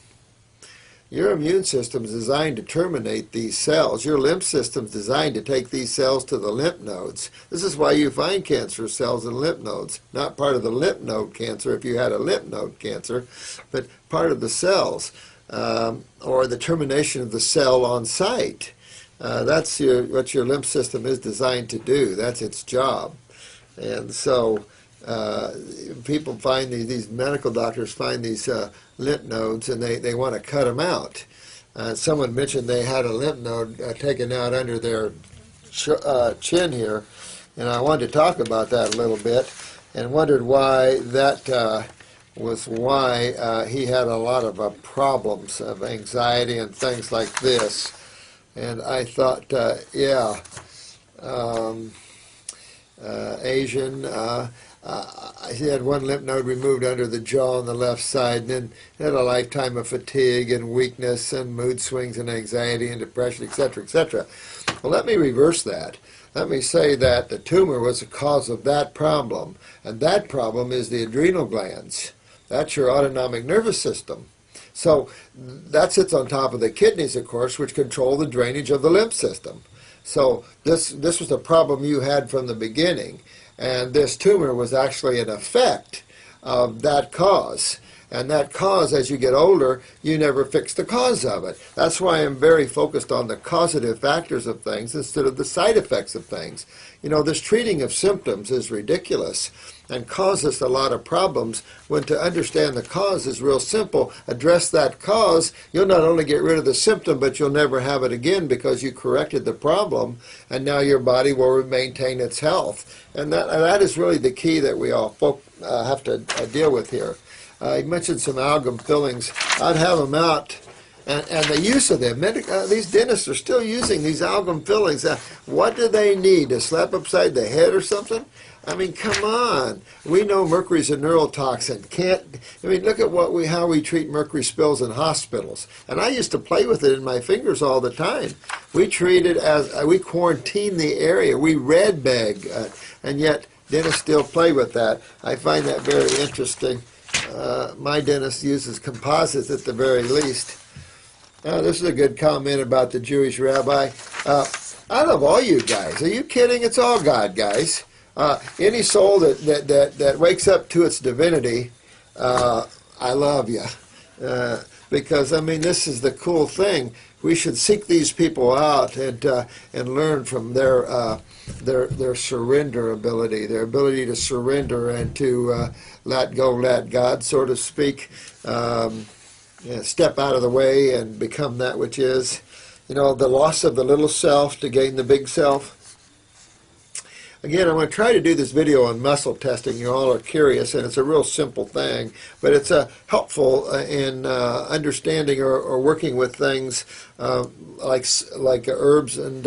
Your immune system is designed to terminate these cells. Your lymph system is designed to take these cells to the lymph nodes. This is why you find cancerous cells in lymph nodes. Not part of the lymph node cancer if you had a lymph node cancer, but part of the cells, or the termination of the cell on site. That's what your lymph system is designed to do. That's its job. And so people find these medical doctors find these lymph nodes, and they want to cut them out. Someone mentioned they had a lymph node taken out under their chin here, and I wanted to talk about that a little bit, and wondered why that was why he had a lot of problems of anxiety and things like this. And I thought, Asian. He had one lymph node removed under the jaw on the left side, and then had a lifetime of fatigue and weakness and mood swings and anxiety and depression, etc., etc. Well, let me reverse that. Let me say that the tumor was the cause of that problem, and that problem is the adrenal glands. That's your autonomic nervous system. So that sits on top of the kidneys, of course, which control the drainage of the lymph system. So this was a problem you had from the beginning. And this tumor was actually an effect of that cause. And that cause, as you get older, you never fix the cause of it. That's why I'm very focused on the causative factors of things instead of the side effects of things. This treating of symptoms is ridiculous and causes a lot of problems, when to understand the cause is real simple. Address that cause, you'll not only get rid of the symptom, but you'll never have it again because you corrected the problem, and now your body will maintain its health. And that is really the key that we all have to deal with here. You mentioned some amalgam fillings. I'd have them out, and the use of them. These dentists are still using these amalgam fillings. What do they need? To slap upside the head or something? I mean, come on. We know mercury's a neurotoxin. Look at how we treat mercury spills in hospitals. And I used to play with it in my fingers all the time. We treat it we quarantine the area. We red bag, and yet dentists still play with that. I find that very interesting. My dentist uses composites at the very least. This is a good comment about the Jewish rabbi. I love all you guys. Are you kidding? It's all God, guys. Any soul that wakes up to its divinity, I love you. Because, this is the cool thing. We should seek these people out and learn from their surrender ability, their ability to surrender and to let go, let God, so to speak, step out of the way and become that which is. The loss of the little self to gain the big self. Again, I'm going to try to do this video on muscle testing. You all are curious, and it's a real simple thing, but it's helpful in understanding or working with things like herbs and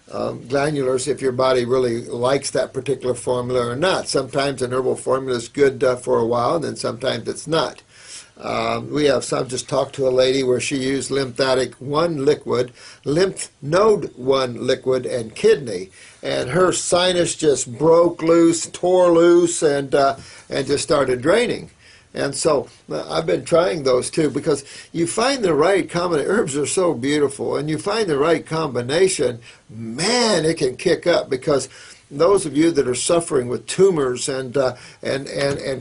glandulars, if your body really likes that particular formula or not. Sometimes an herbal formula is good for a while, and then sometimes it's not. I've just talked to a lady where she used lymphatic 1 liquid, lymph node 1 liquid, and kidney, and her sinus just broke loose, tore loose, and just started draining. And so I've been trying those too, because you find the right combination. Herbs are so beautiful, and you find the right combination, man, it can kick up, because those of you that are suffering with tumors and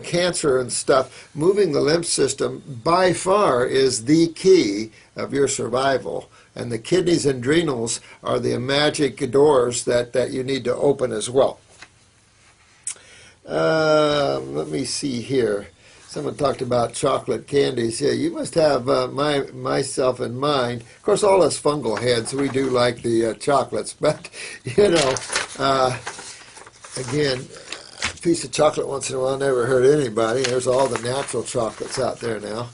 cancer and stuff, moving the lymph system by far is the key of your survival. And the kidneys and adrenals are the magic doors that you need to open as well. Let me see here. Someone talked about chocolate candies. Yeah, you must have myself in mind. Of course, all us fungal heads, we do like the chocolates. But, you know, again, a piece of chocolate once in a while never hurt anybody. There's all the natural chocolates out there now.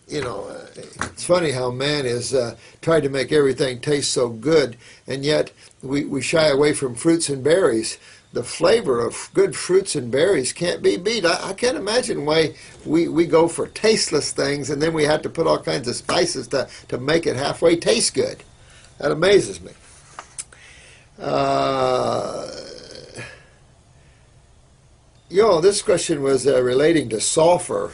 You know, it's funny how man has tried to make everything taste so good, and yet we shy away from fruits and berries. The flavor of good fruits and berries can't be beat. I can't imagine why we go for tasteless things, and then we have to put all kinds of spices to make it halfway taste good. That amazes me. This question was relating to sulfur.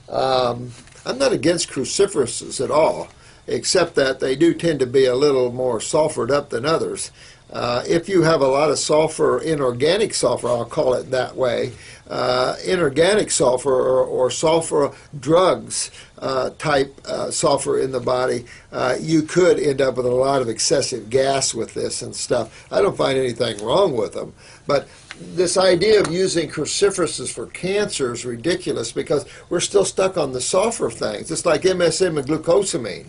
I'm not against cruciferouses at all, except that they do tend to be a little more sulfured up than others. If you have a lot of sulfur, inorganic sulfur, I'll call it that way, inorganic sulfur or sulfur drugs type sulfur in the body, you could end up with a lot of excessive gas with this and stuff. I don't find anything wrong with them, but this idea of using cruciferouses for cancer is ridiculous because we're still stuck on the sulfur things. It's like MSM and glucosamine.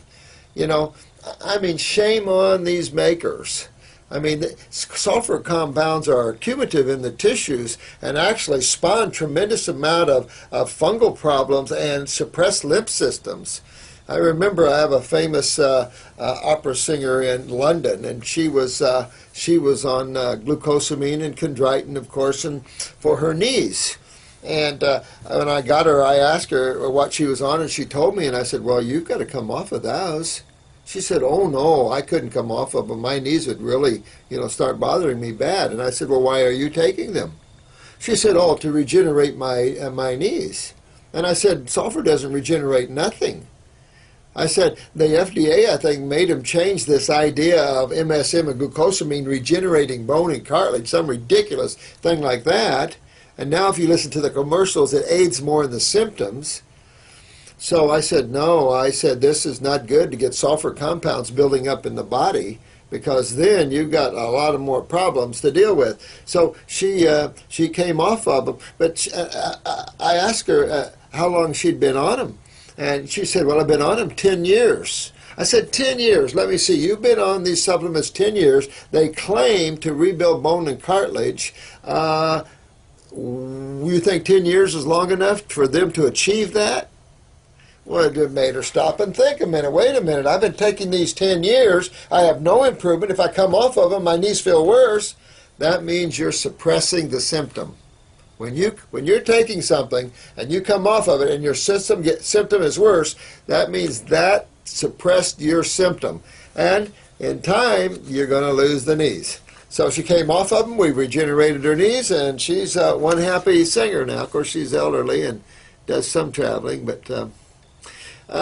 You know, I mean, shame on these makers. I mean, the sulfur compounds are cumulative in the tissues and actually spawn tremendous amount of fungal problems and suppress lymph systems. I remember I have a famous opera singer in London, and she was on glucosamine and chondroitin, of course, and for her knees. And when I got her, I asked her what she was on, and she told me, and I said, well, you've got to come off of those. She said, oh, no, I couldn't come off of them. My knees would really, start bothering me bad. And I said, well, why are you taking them? She said, oh, to regenerate my knees. And I said, sulfur doesn't regenerate nothing. I said, the FDA, I think, made them change this idea of MSM and glucosamine regenerating bone and cartilage, some ridiculous thing like that. And now if you listen to the commercials, it aids more in the symptoms. So I said, no, I said, this is not good to get sulfur compounds building up in the body, because then you've got a lot of more problems to deal with. So she came off of them, but I asked her how long she'd been on them. And she said, well, I've been on them 10 years. I said, 10 years. Let me see. You've been on these supplements 10 years. They claim to rebuild bone and cartilage. You think 10 years is long enough for them to achieve that? Well, it made her stop and think a minute. Wait a minute. I've been taking these 10 years. I have no improvement. If I come off of them, my knees feel worse. That means you're suppressing the symptom. When you're taking something and you come off of it and your symptom is worse, that means that suppressed your symptom. And in time, you're going to lose the knees. So she came off of them. We regenerated her knees, and she's one happy singer now. Of course, she's elderly and does some traveling. But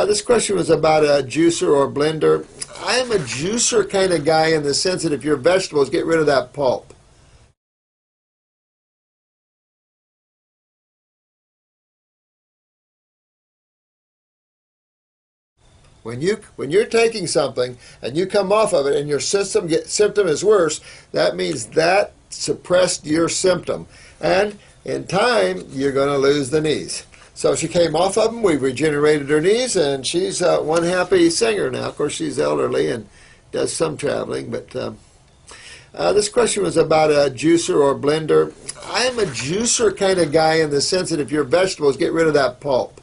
this question was about a juicer or blender. I'm a juicer kind of guy in the sense that if your vegetables, get rid of that pulp. When you're taking something and you come off of it and your symptom is worse, that means that suppressed your symptom. And in time, you're going to lose the knees. So she came off of them. We regenerated her knees, and she's one happy singer now. Of course, she's elderly and does some traveling. But this question was about a juicer or blender. I'm a juicer kind of guy in the sense that if your vegetables, get rid of that pulp.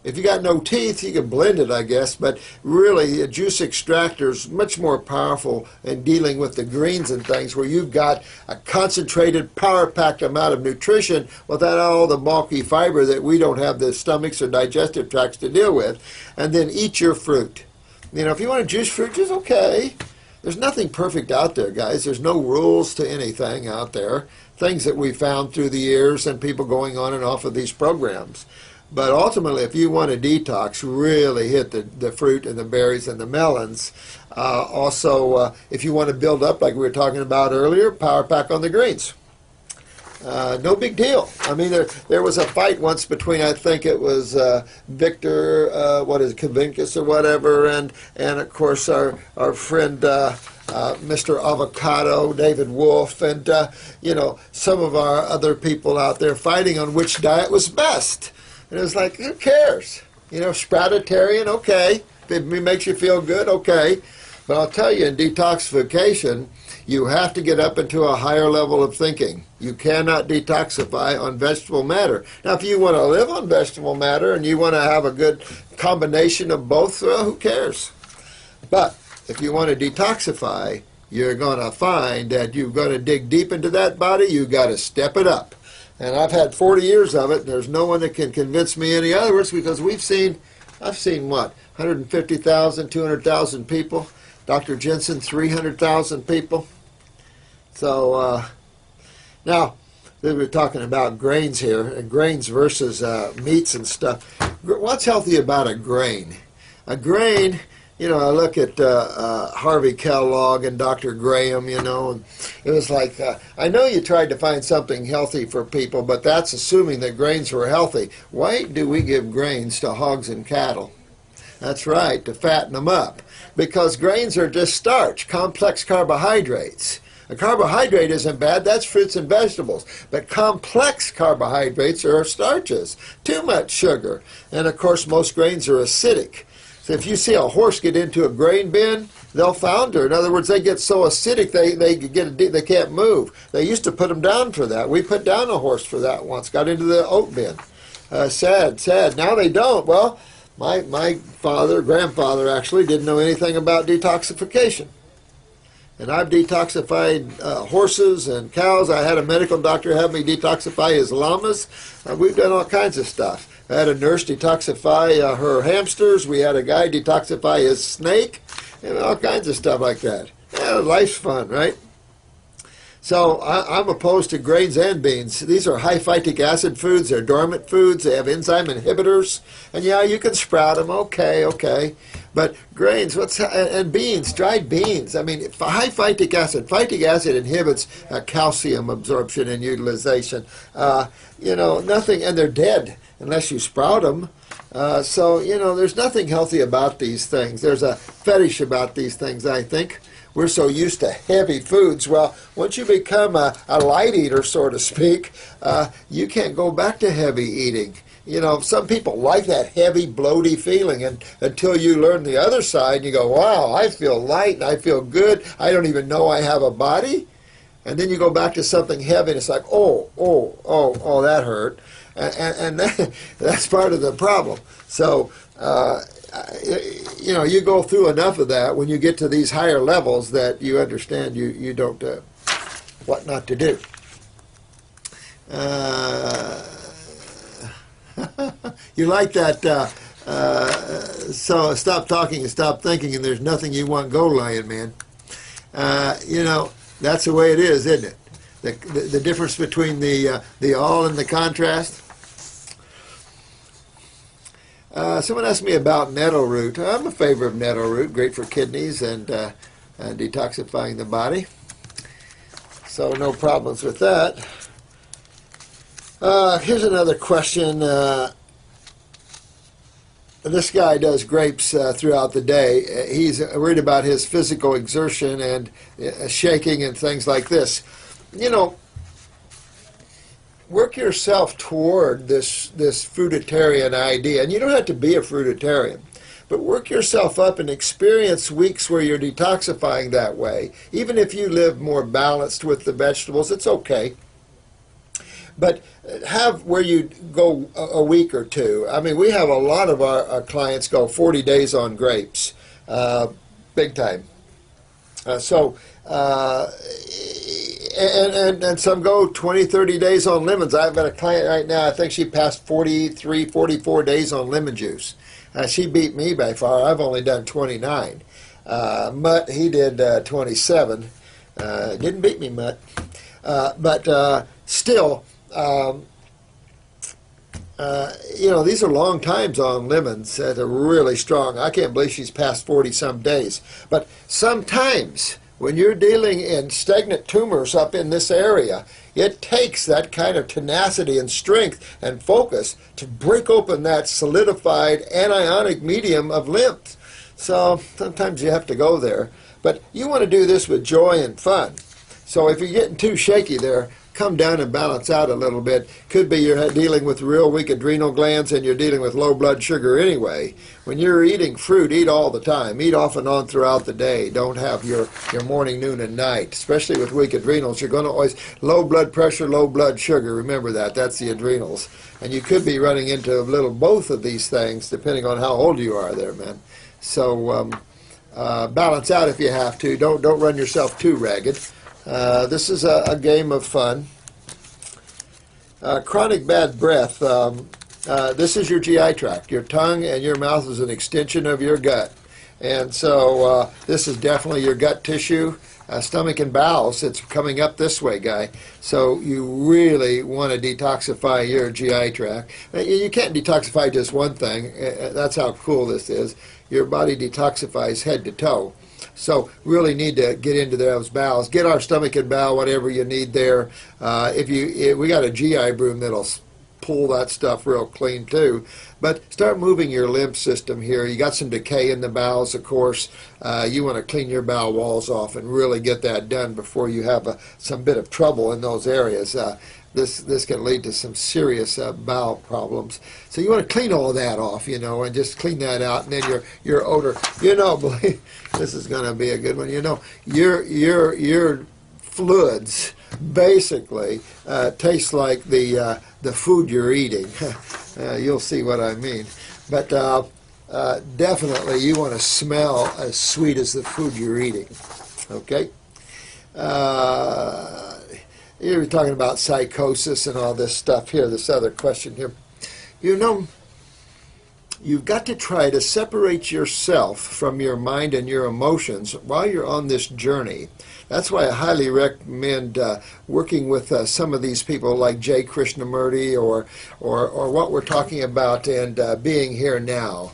If you got no teeth, you can blend it, I guess, but really a juice extractor is much more powerful in dealing with the greens and things, where you've got a concentrated, power-packed amount of nutrition without all the bulky fiber that we don't have the stomachs or digestive tracts to deal with. And then eat your fruit. If you want to juice fruit, just okay. There's nothing perfect out there, guys. There's no rules to anything out there. Things that we found through the years and people going on and off of these programs. But ultimately, if you want to detox, really hit the fruit and the berries and the melons. Also, if you want to build up, like we were talking about earlier, power pack on the greens. No big deal. I mean, there was a fight once between, I think it was Victor, Kavinkis or whatever, and of course our friend Mr. Avocado, David Wolf, and some of our other people out there fighting on which diet was best. And it was like, who cares? Sproutitarian, okay. If it makes you feel good, okay. But I'll tell you, in detoxification, you have to get up into a higher level of thinking. You cannot detoxify on vegetable matter. Now, if you want to live on vegetable matter and you want to have a good combination of both, well, who cares? But if you want to detoxify, you're going to find that you're going to dig deep into that body. You've got to step it up. And I've had 40 years of it, and there's no one that can convince me any otherwise, because I've seen what, 150,000, 200,000 people. Dr. Jensen, 300,000 people. So now we were talking about grains here, and grains versus meats and stuff. What's healthy about a grain? A grain, I look at Harvey Kellogg and Dr. Graham, and it was like, I know you tried to find something healthy for people, but that's assuming that grains were healthy. Why do we give grains to hogs and cattle? That's right, to fatten them up. Because grains are just starch, complex carbohydrates. A carbohydrate isn't bad, that's fruits and vegetables. But complex carbohydrates are starches, too much sugar. And of course, most grains are acidic. So if you see a horse get into a grain bin, they'll founder. In other words, they get so acidic they can't move. They used to put them down for that. We put down a horse for that once, got into the oat bin. Sad. Now they don't. Well, my grandfather actually didn't know anything about detoxification. And I've detoxified horses and cows. I had a medical doctor have me detoxify his llamas. We've done all kinds of stuff. I had a nurse detoxify her hamsters. We had a guy detoxify his snake. And all kinds of stuff like that. Yeah, life's fun, right? So I'm opposed to grains and beans. These are high phytic acid foods. They're dormant foods. They have enzyme inhibitors. And yeah, you can sprout them. Okay. But grains, and beans, dried beans. I mean, high phytic acid inhibits calcium absorption and utilization. Nothing, and they're dead unless you sprout them. So there's nothing healthy about these things. There's a fetish about these things, I think. We're so used to heavy foods. Well, once you become a light eater, so to speak, you can't go back to heavy eating. Some people like that heavy, bloaty feeling, and until you learn the other side, you go, wow, I feel light and I feel good. I don't even know I have a body. And then you go back to something heavy, and it's like, oh, that hurt. And that's part of the problem. So, you go through enough of that when you get to these higher levels that you understand you don't what not to do. You like that? So stop talking and stop thinking, and there's nothing you want. Go, lion man. That's the way it is, isn't it? The difference between the all and the contrast. Someone asked me about nettle root. I'm a favor of nettle root, great for kidneys and detoxifying the body. So no problems with that. Here's another question. This guy does grapes throughout the day. He's worried about his physical exertion and shaking and things like this. Work yourself toward this fruitarian idea. And you don't have to be a fruitarian, but work yourself up and experience weeks where you're detoxifying that way. Even if you live more balanced with the vegetables, it's okay. But have where you go a week or two. I mean, we have a lot of our clients go 40 days on grapes, big time. And some go 20, 30 days on lemons. I've got a client right now, I think she passed 43, 44 days on lemon juice. She beat me by far. I've only done 29. Mutt, he did 27. Didn't beat me, Mutt. But still, These are long times on lemons that are really strong. I can't believe she's past 40 some days. But sometimes when you're dealing in stagnant tumors up in this area, it takes that kind of tenacity and strength and focus to break open that solidified anionic medium of lymph. So sometimes you have to go there. But you want to do this with joy and fun. So if you're getting too shaky there, come down and balance out a little bit. Could be you're dealing with real weak adrenal glands and you're dealing with low blood sugar anyway. When you're eating fruit, eat all the time. Eat off and on throughout the day. Don't have your morning, noon, and night. Especially with weak adrenals, you're going to always, low blood pressure, low blood sugar. Remember that. That's the adrenals. And you could be running into a little both of these things depending on how old you are there, man. So balance out if you have to. Don't run yourself too ragged. This is a game of fun. Chronic bad breath. This is your GI tract. Your tongue and your mouth is an extension of your gut. And so this is definitely your gut tissue, stomach and bowels. It's coming up this way, guy. So you really want to detoxify your GI tract. You can't detoxify just one thing. That's how cool this is. Your body detoxifies head to toe. So really need to get into those bowels. Get our stomach and bowel, whatever you need there. We got a GI broom that'll pull that stuff real clean too. But start moving your lymph system here. You got some decay in the bowels, of course. You want to clean your bowel walls off and really get that done before you have some bit of trouble in those areas. This can lead to some serious bowel problems. So you want to clean all of that off, and just clean that out. And then your odor, believe this is going to be a good one. Your fluids basically taste like the food you're eating. You'll see what I mean. But definitely you want to smell as sweet as the food you're eating. Okay? You were talking about psychosis and all this stuff here, this other question here. You've got to try to separate yourself from your mind and your emotions while you're on this journey. That's why I highly recommend working with some of these people like Jay Krishnamurti or what we're talking about and being here now.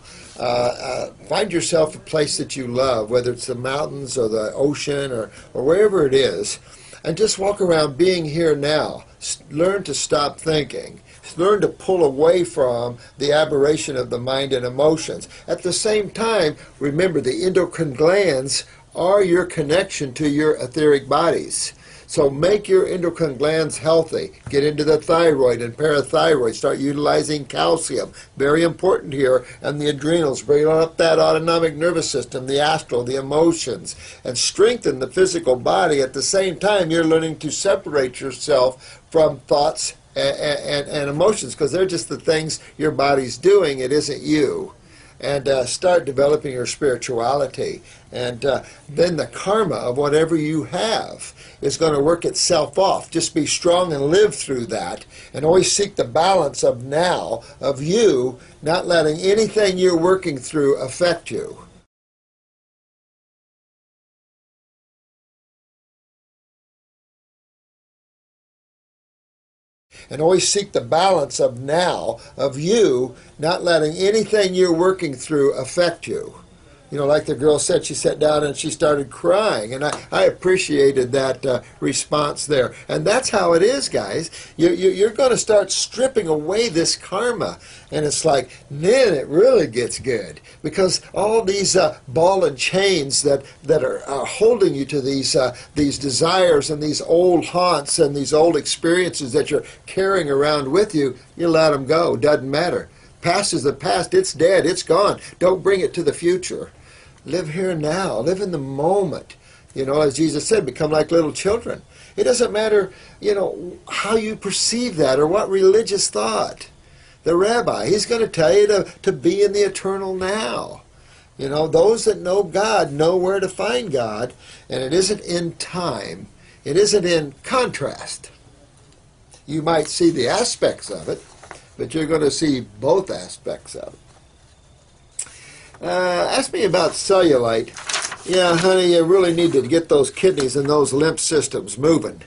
Find yourself a place that you love, whether it's the mountains or the ocean or wherever it is. And just walk around being here now. Learn to stop thinking. Learn to pull away from the aberration of the mind and emotions. At the same time, remember the endocrine glands are your connection to your etheric bodies. So make your endocrine glands healthy. Get into the thyroid and parathyroid. Start utilizing calcium. Very important here. And the adrenals. Bring up that autonomic nervous system, the astral, the emotions. And strengthen the physical body. At the same time, you're learning to separate yourself from thoughts and emotions, because they're just the things your body's doing. It isn't you. And start developing your spirituality. And then the karma of whatever you have is going to work itself off. Just be strong and live through that. And always seek the balance of now, of you, not letting anything you're working through affect you. And always seek the balance of now, of you, not letting anything you're working through affect you. Like the girl said, she sat down and she started crying. And I appreciated that response there. And that's how it is, guys. You're going to start stripping away this karma. And it's like, then it really gets good. Because all these ball and chains that are holding you to these desires and these old haunts and these old experiences that you're carrying around with you, you let them go. Doesn't matter. Past is the past. It's dead. It's gone. Don't bring it to the future. Live here now. Live in the moment. As Jesus said, become like little children. It doesn't matter, how you perceive that or what religious thought. The rabbi, he's going to tell you to be in the eternal now. Those that know God know where to find God, and it isn't in time. It isn't in contrast. You might see the aspects of it, but you're going to see both aspects of it. Ask me about cellulite. Yeah, honey, you really need to get those kidneys and those lymph systems moving.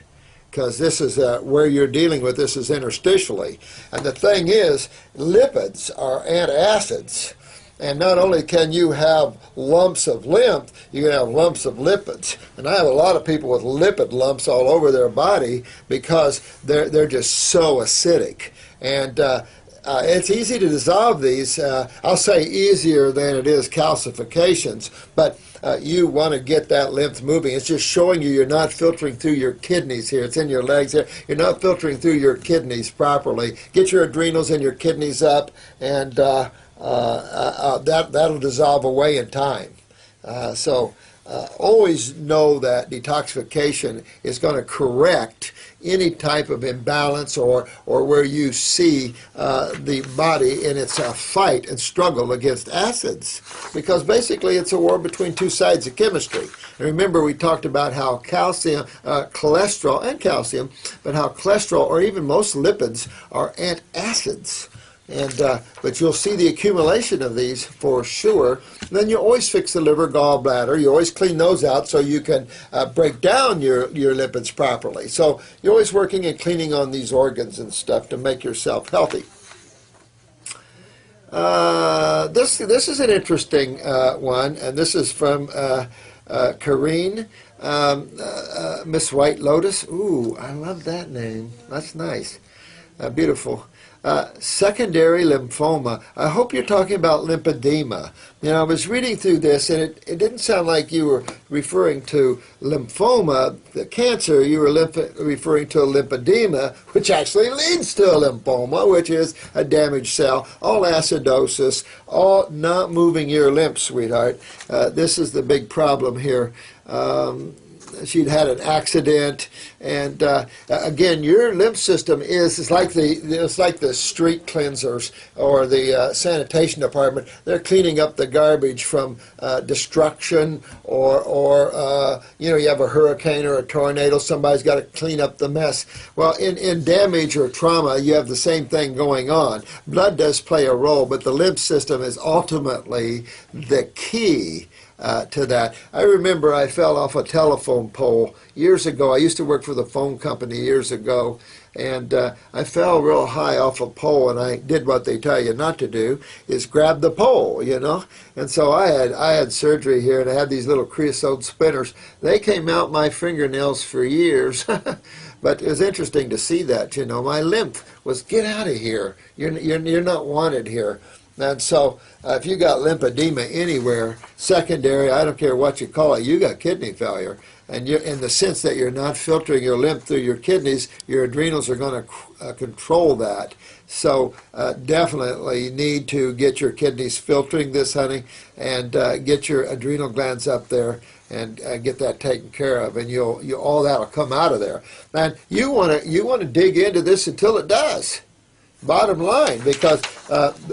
because this is where you're dealing with. This is interstitially. And the thing is, lipids are antacids. And not only can you have lumps of lymph, you can have lumps of lipids. And I have a lot of people with lipid lumps all over their body because they're just so acidic. And it's easy to dissolve these. I'll say easier than it is calcifications, but you want to get that lymph moving. It's just showing you you're not filtering through your kidneys here. It's in your legs here. You're not filtering through your kidneys properly. Get your adrenals and your kidneys up, and that'll dissolve away in time. So always know that detoxification is going to correct any type of imbalance or where you see the body in its fight and struggle against acids, because basically it's a war between two sides of chemistry. And remember, we talked about how cholesterol and calcium, but how cholesterol or even most lipids are antacids. And but you'll see the accumulation of these for sure. And then you always fix the liver, gallbladder. You always clean those out so you can break down your lipids properly. So you're always working and cleaning on these organs and stuff to make yourself healthy. This is an interesting one, and this is from Karine, Miss White Lotus. Ooh, I love that name. That's nice. Beautiful. Secondary lymphoma. I hope you're talking about lymphedema. You know, I was reading through this, and it didn't sound like you were referring to lymphoma, the cancer. You were referring to a lymphedema, which actually leads to a lymphoma, which is a damaged cell, all acidosis, all not moving your lymph, sweetheart. This is the big problem here. She'd had an accident, and again, your lymph system is like the street cleansers or the sanitation department. They're cleaning up the garbage from destruction, or you know, you have a hurricane or a tornado. Somebody's got to clean up the mess. Well, in damage or trauma, you have the same thing going on. Blood does play a role, but the lymph system is ultimately the key to that. I remember I fell off a telephone pole years ago. I used to work for the phone company years ago, and I fell real high off a pole, and I did what they tell you not to do, is grab the pole, you know. And so I had surgery here, and I had these little creosote spinners. They came out my fingernails for years. But it was interesting to see that, you know. My lymph was, get out of here. You're not wanted here. And so if you got lymphedema anywhere, secondary, I don't care what you call it, you got kidney failure. And you're, in the sense that you're not filtering your lymph through your kidneys, your adrenals are going to control that. So definitely need to get your kidneys filtering this, honey, and get your adrenal glands up there and get that taken care of, and you'll all that'll come out of there. And you want to dig into this until it does. Bottom line, because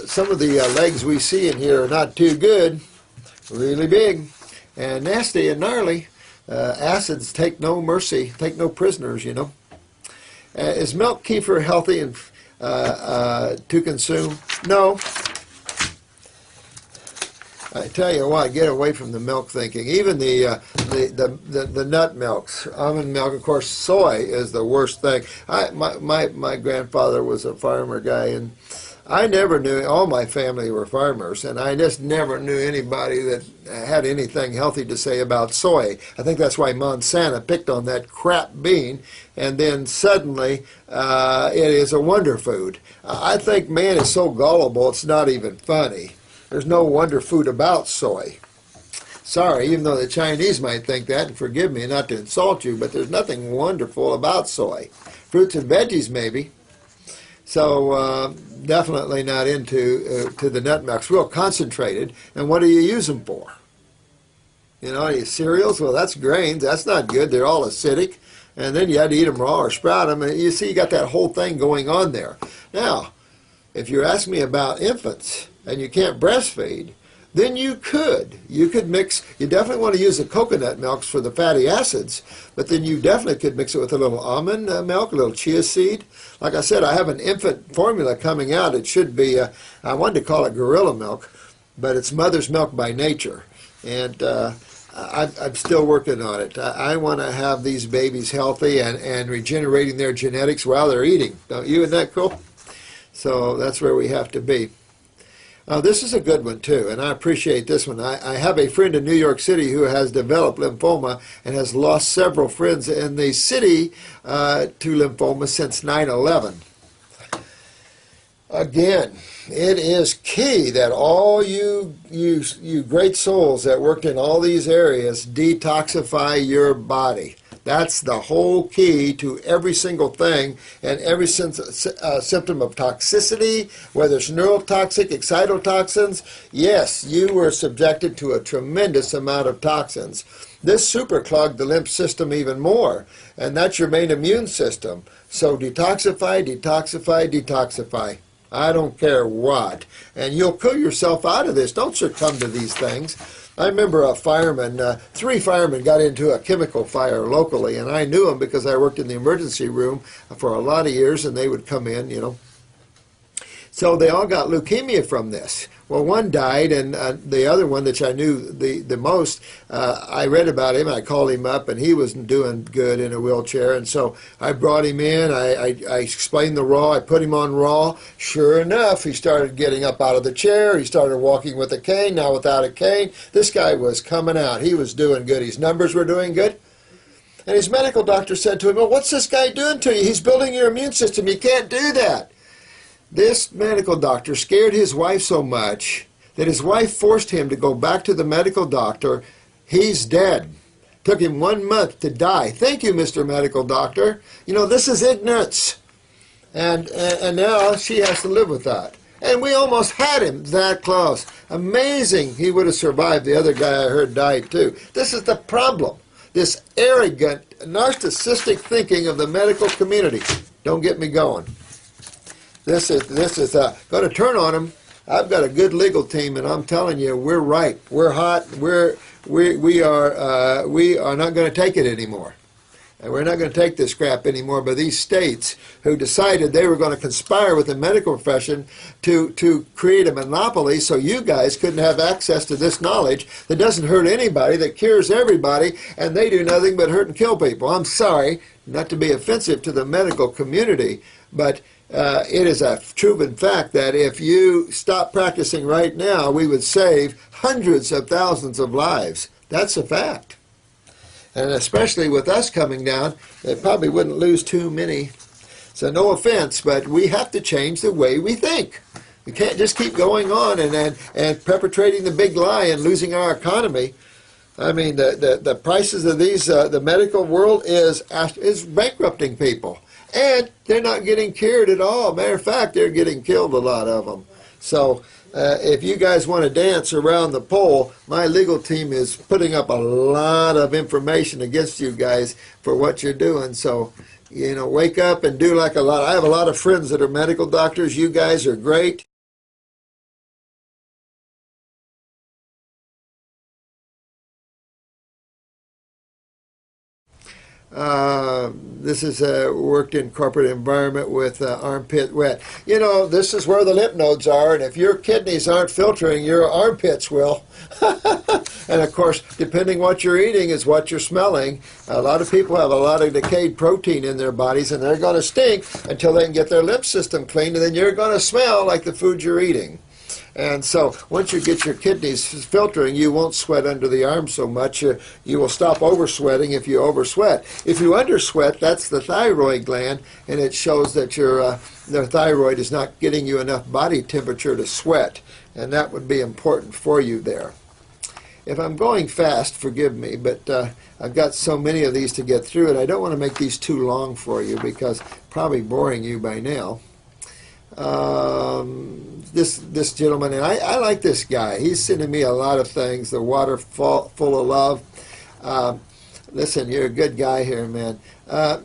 some of the legs we see in here are not too good, really big and nasty and gnarly. Acids take no mercy, take no prisoners, you know. Is milk kefir healthy and to consume? No. I tell you what, get away from the milk thinking. Even the nut milks, almond milk, of course, soy is the worst thing. My grandfather was a farmer guy, and I never knew, all my family were farmers, and I just never knew anybody that had anything healthy to say about soy. I think that's why Monsanto picked on that crap bean, and then suddenly it is a wonder food. I think man is so gullible, it's not even funny. There's no wonder food about soy. Sorry, even though the Chinese might think that, and forgive me not to insult you, but there's nothing wonderful about soy. Fruits and veggies, maybe. So definitely not into to the nut milks. Real concentrated. And what do you use them for? You know, your cereals? Well, that's grains. That's not good. They're all acidic. And then you had to eat them raw or sprout them. And you see, you got that whole thing going on there. Now, if you're asking me about infants and you can't breastfeed, then you could mix. You definitely want to use the coconut milks for the fatty acids, but then you definitely could mix it with a little almond milk, a little chia seed. Like I said, I have an infant formula coming out. It should be, I wanted to call it gorilla milk, but it's mother's milk by nature. And I'm still working on it. I want to have these babies healthy and regenerating their genetics while they're eating. Don't you? Isn't that cool? So that's where we have to be. This is a good one, too, and I appreciate this one. I have a friend in New York City who has developed lymphoma and has lost several friends in the city to lymphoma since 9/11. Again, it is key that all you great souls that worked in all these areas detoxify your body. That's the whole key to every single thing and every symptom of toxicity, whether it's neurotoxic, excitotoxins. Yes, you were subjected to a tremendous amount of toxins. This superclogged the lymph system even more, and that's your main immune system. So detoxify, detoxify, detoxify. I don't care what. And you'll pull yourself out of this. Don't succumb to these things. I remember a fireman, 3 firemen got into a chemical fire locally, and I knew them because I worked in the emergency room for a lot of years, and they would come in, you know. So they all got leukemia from this. Well, one died, and the other one, which I knew the most, I read about him. I called him up, and he wasn't doing good in a wheelchair. And so I brought him in. I explained the raw. I put him on raw. Sure enough, he started getting up out of the chair. He started walking with a cane, now without a cane. This guy was coming out. He was doing good. His numbers were doing good. And his medical doctor said to him, well, what's this guy doing to you? He's building your immune system. You can't do that. This medical doctor scared his wife so much that his wife forced him to go back to the medical doctor. He's dead. Took him 1 month to die. Thank you, Mr. Medical Doctor. You know, this is ignorance. And now she has to live with that. And we almost had him that close. Amazing he would have survived. The other guy I heard died too. This is the problem. This arrogant, narcissistic thinking of the medical community. Don't get me going. This is going to turn on them. I've got a good legal team, and I'm telling you, we're right. We're hot. We are not going to take it anymore. And we're not going to take this crap anymore by these states who decided they were going to conspire with the medical profession to create a monopoly so you guys couldn't have access to this knowledge that doesn't hurt anybody, that cures everybody, and they do nothing but hurt and kill people. I'm sorry, not to be offensive to the medical community, but it is a proven fact that if you stop practicing right now, we would save hundreds of thousands of lives. That's a fact. And especially with us coming down, they probably wouldn't lose too many. So no offense, but we have to change the way we think. We can't just keep going on and perpetrating the big lie and losing our economy. I mean, the prices of these, the medical world is bankrupting people. And they're not getting cured at all. Matter of fact, they're getting killed, a lot of them. So if you guys want to dance around the pole, my legal team is putting up a lot of information against you guys for what you're doing. So, you know, wake up and do like a lot. I have a lot of friends that are medical doctors. You guys are great. This is worked in corporate environment with armpit wet. You know, this is where the lymph nodes are, and if your kidneys aren't filtering, your armpits will. And of course, depending what you're eating is what you're smelling. A lot of people have a lot of decayed protein in their bodies, and they're going to stink until they can get their lymph system cleaned, and then you're going to smell like the food you're eating. And so once you get your kidneys filtering, you won't sweat under the arm so much. You will stop over-sweating if you over-sweat. If you under-sweat, that's the thyroid gland, and it shows that your the thyroid is not getting you enough body temperature to sweat, and that would be important for you there. If I'm going fast, forgive me, but I've got so many of these to get through, and I don't want to make these too long for you because probably boring you by now. This gentleman, and I like this guy. He's sending me a lot of things. The water full of love. Listen, you're a good guy here, man.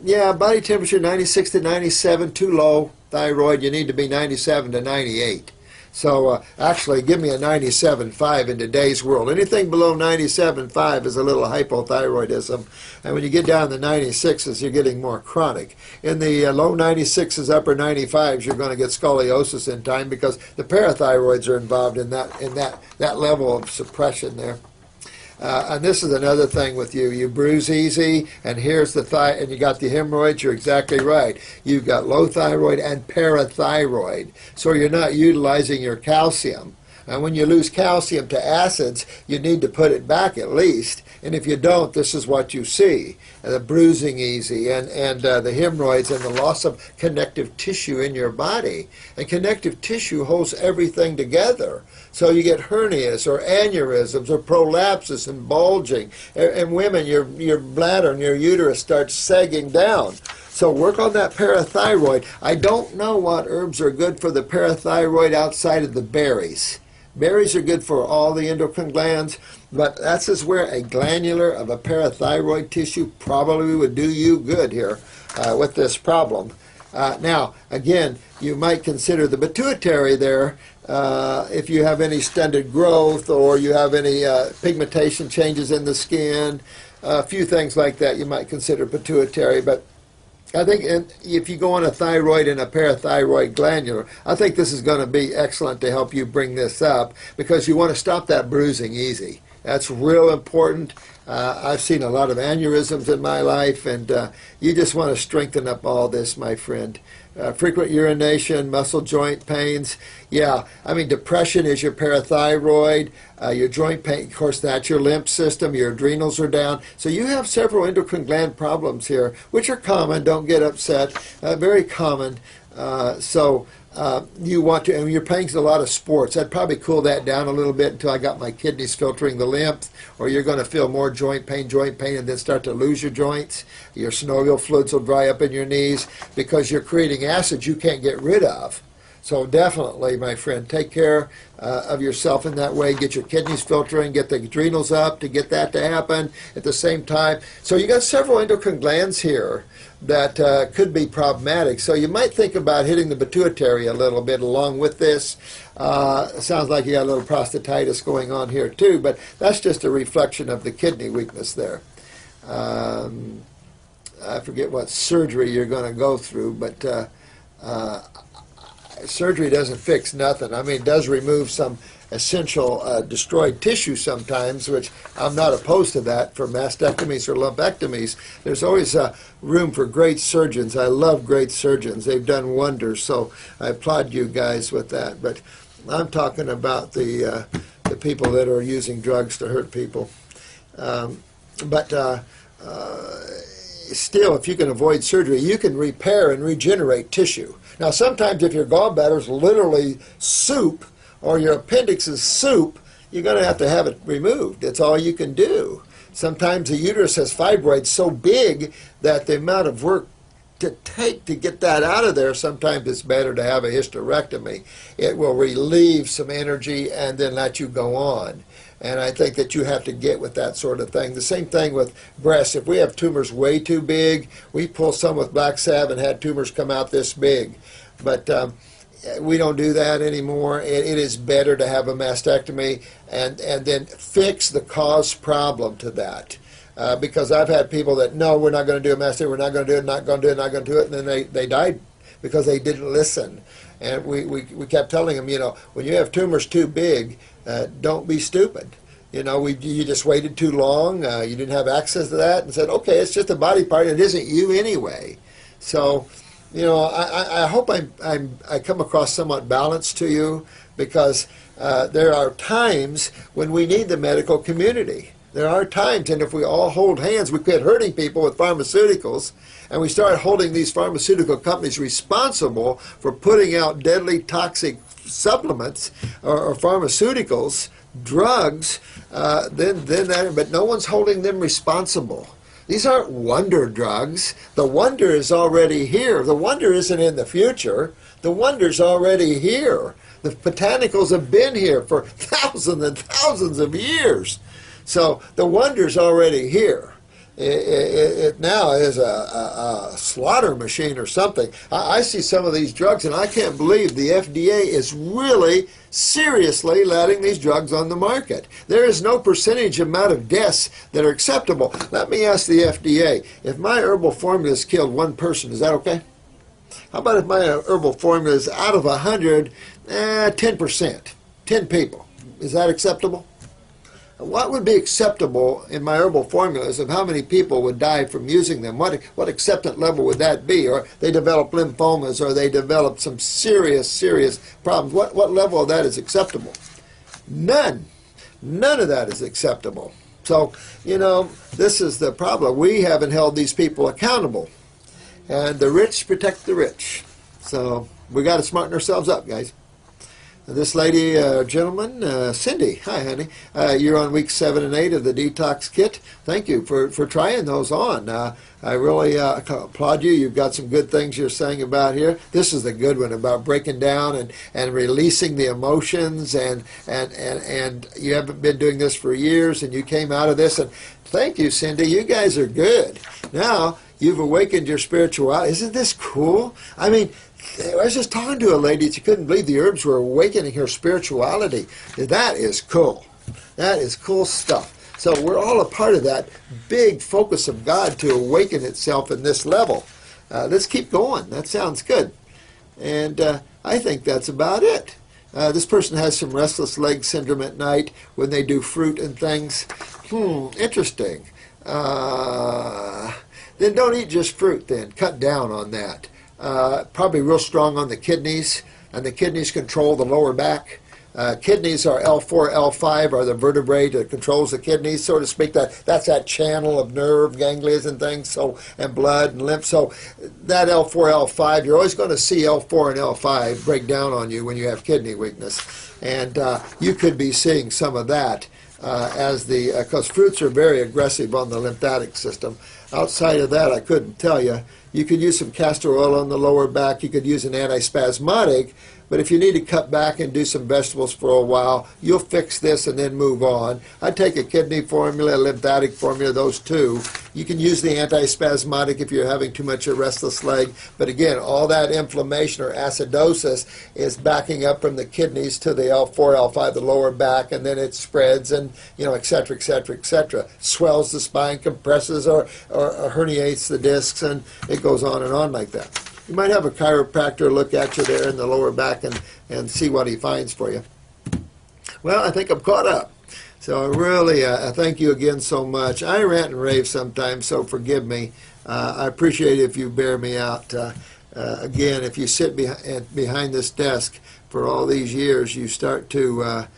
Yeah, body temperature 96 to 97, too low. Thyroid, you need to be 97 to 98. So actually, give me a 97.5 in today's world. Anything below 97.5 is a little hypothyroidism. And when you get down to the 96s, you're getting more chronic. In the low 96s, upper 95s, you're going to get scoliosis in time because the parathyroids are involved in that level of suppression there. And this is another thing with you. You bruise easy, and here's the thigh, and you got the hemorrhoids. You're exactly right. You've got low thyroid and parathyroid, so you're not utilizing your calcium. And when you lose calcium to acids, you need to put it back at least. And if you don't, this is what you see. The bruising easy and the hemorrhoids and the loss of connective tissue in your body. And connective tissue holds everything together. So you get hernias or aneurysms or prolapses and bulging. And women, your bladder and your uterus starts sagging down. So work on that parathyroid. I don't know what herbs are good for the parathyroid outside of the berries. Berries are good for all the endocrine glands, but that's just where a glandular of a parathyroid tissue probably would do you good here with this problem. Now, again, you might consider the pituitary there if you have any stunted growth or you have any pigmentation changes in the skin, a few things like that you might consider pituitary. But I think if you go on a thyroid and a parathyroid glandular, I think this is going to be excellent to help you bring this up because you want to stop that bruising easy. That's real important. I've seen a lot of aneurysms in my life, and you just want to strengthen up all this, my friend. Frequent urination, muscle joint pains. Yeah, I mean, depression is your parathyroid. Your joint pain, of course, that's your lymph system. Your adrenals are down. So you have several endocrine gland problems here, which are common. Don't get upset. Very common. You want to, and you're playing a lot of sports. I'd probably cool that down a little bit until I got my kidneys filtering the lymph, or you're going to feel more joint pain, and then start to lose your joints. Your synovial fluids will dry up in your knees because you're creating acids you can't get rid of. So definitely, my friend, take care of yourself in that way. Get your kidneys filtering, get the adrenals up to get that to happen at the same time. So you got several endocrine glands here that could be problematic. So you might think about hitting the pituitary a little bit along with this. Sounds like you got a little prostatitis going on here too, but that's just a reflection of the kidney weakness there. I forget what surgery you're going to go through, but surgery doesn't fix nothing. I mean, it does remove some essential destroyed tissue sometimes, which I'm not opposed to that for mastectomies or lumpectomies. There's always room for great surgeons. I love great surgeons. They've done wonders, so I applaud you guys with that. But I'm talking about the people that are using drugs to hurt people. Still, if you can avoid surgery, you can repair and regenerate tissue. Now, sometimes if your gallbladder is literally soup or your appendix is soup, you're going to have it removed. That's all you can do. Sometimes the uterus has fibroids so big that the amount of work to take to get that out of there, sometimes it's better to have a hysterectomy. It will relieve some energy and then let you go on. And I think that you have to get with that sort of thing. The same thing with breasts. If we have tumors way too big, we pull some with black salve and had tumors come out this big. But we don't do that anymore. It is better to have a mastectomy and then fix the cause problem to that. Because I've had people that, no, we're not going to do a mastectomy, we're not going to do it, not going to do it, not going to do it, and then they died because they didn't listen. And we kept telling them, when you have tumors too big, don't be stupid. You just waited too long, you didn't have access to that, and said, okay, it's just a body part, it isn't you anyway. So, I hope I come across somewhat balanced to you, because there are times when we need the medical community. There are times, and if we all hold hands, we quit hurting people with pharmaceuticals, and we start holding these pharmaceutical companies responsible for putting out deadly toxic supplements or pharmaceuticals, drugs, but no one's holding them responsible. These aren't wonder drugs. The wonder is already here. The wonder isn't in the future. The wonder's already here. The botanicals have been here for thousands and thousands of years. So the wonder's already here. It now is a slaughter machine or something. I see some of these drugs, and I can't believe the FDA is really seriously letting these drugs on the market. There is no percentage amount of deaths that are acceptable. Let me ask the FDA, if my herbal formula has killed one person, is that okay? How about if my herbal formula is out of 100, 10%, 10 people? Is that acceptable? what would be acceptable in my herbal formulas of how many people would die from using them? What acceptance level would that be? Or they develop lymphomas, or they develop some serious problems. What level of that is acceptable? None. None of that is acceptable. So, you know, this is the problem. We haven't held these people accountable. And the rich protect the rich. So we got to smarten ourselves up, guys. This lady, gentleman, Cindy, hi honey, you're on week 7 and 8 of the detox kit. Thank you for trying those on. I really applaud you. You've got some good things you're saying about here. This is the good one about breaking down and releasing the emotions, and you haven't been doing this for years, and you came out of this, and thank you, Cindy. You guys are good. Now you've awakened your spirituality. Isn't this cool? I mean, I was just talking to a lady. She couldn't believe the herbs were awakening her spirituality. That is cool. That is cool stuff. So we're all a part of that big focus of God to awaken itself in this level. Let's keep going. That sounds good. And I think that's about it. This person has some restless leg syndrome at night when they do fruit and things. Interesting. Then don't eat just fruit then. Cut down on that. Probably real strong on the kidneys, and the kidneys control the lower back. Kidneys are L4, L5 are the vertebrae that controls the kidneys, so to speak. That's that channel of nerve, ganglions and things, so, and blood and lymph. So that L4, L5, you're always going to see L4 and L5 break down on you when you have kidney weakness. And you could be seeing some of that because fruits are very aggressive on the lymphatic system. Outside of that, I couldn't tell you. You could use some castor oil on the lower back. You could use an antispasmodic. But if you need to cut back and do some vegetables for a while, you'll fix this and then move on. I'd take a kidney formula, a lymphatic formula, those two. You can use the antispasmodic if you're having too much of a restless leg. But again, all that inflammation or acidosis is backing up from the kidneys to the L4, L5, the lower back, and then it spreads and, you know, et cetera, et cetera, et cetera. Swells the spine, compresses or herniates the discs, and it goes on and on like that. You might have a chiropractor look at you there in the lower back and see what he finds for you. Well, I think I'm caught up. So really, thank you again so much. I rant and rave sometimes, so forgive me. I appreciate it if you bear me out. Again, if you sit behind this desk for all these years, you start to,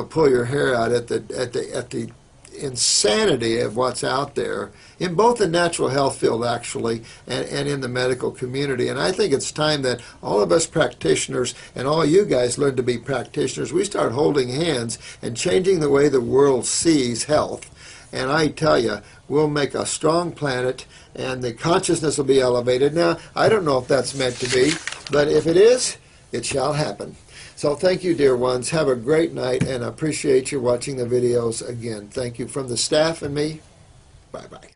pull your hair out at the insanity of what's out there in both the natural health field actually and in the medical community. And I think it's time that all of us practitioners and all you guys learn to be practitioners. We start holding hands and changing the way the world sees health. And I tell you, we'll make a strong planet and the consciousness will be elevated. Now, I don't know if that's meant to be, but if it is, it shall happen. So thank you, dear ones. Have a great night, and I appreciate you watching the videos again. Thank you from the staff and me. Bye-bye.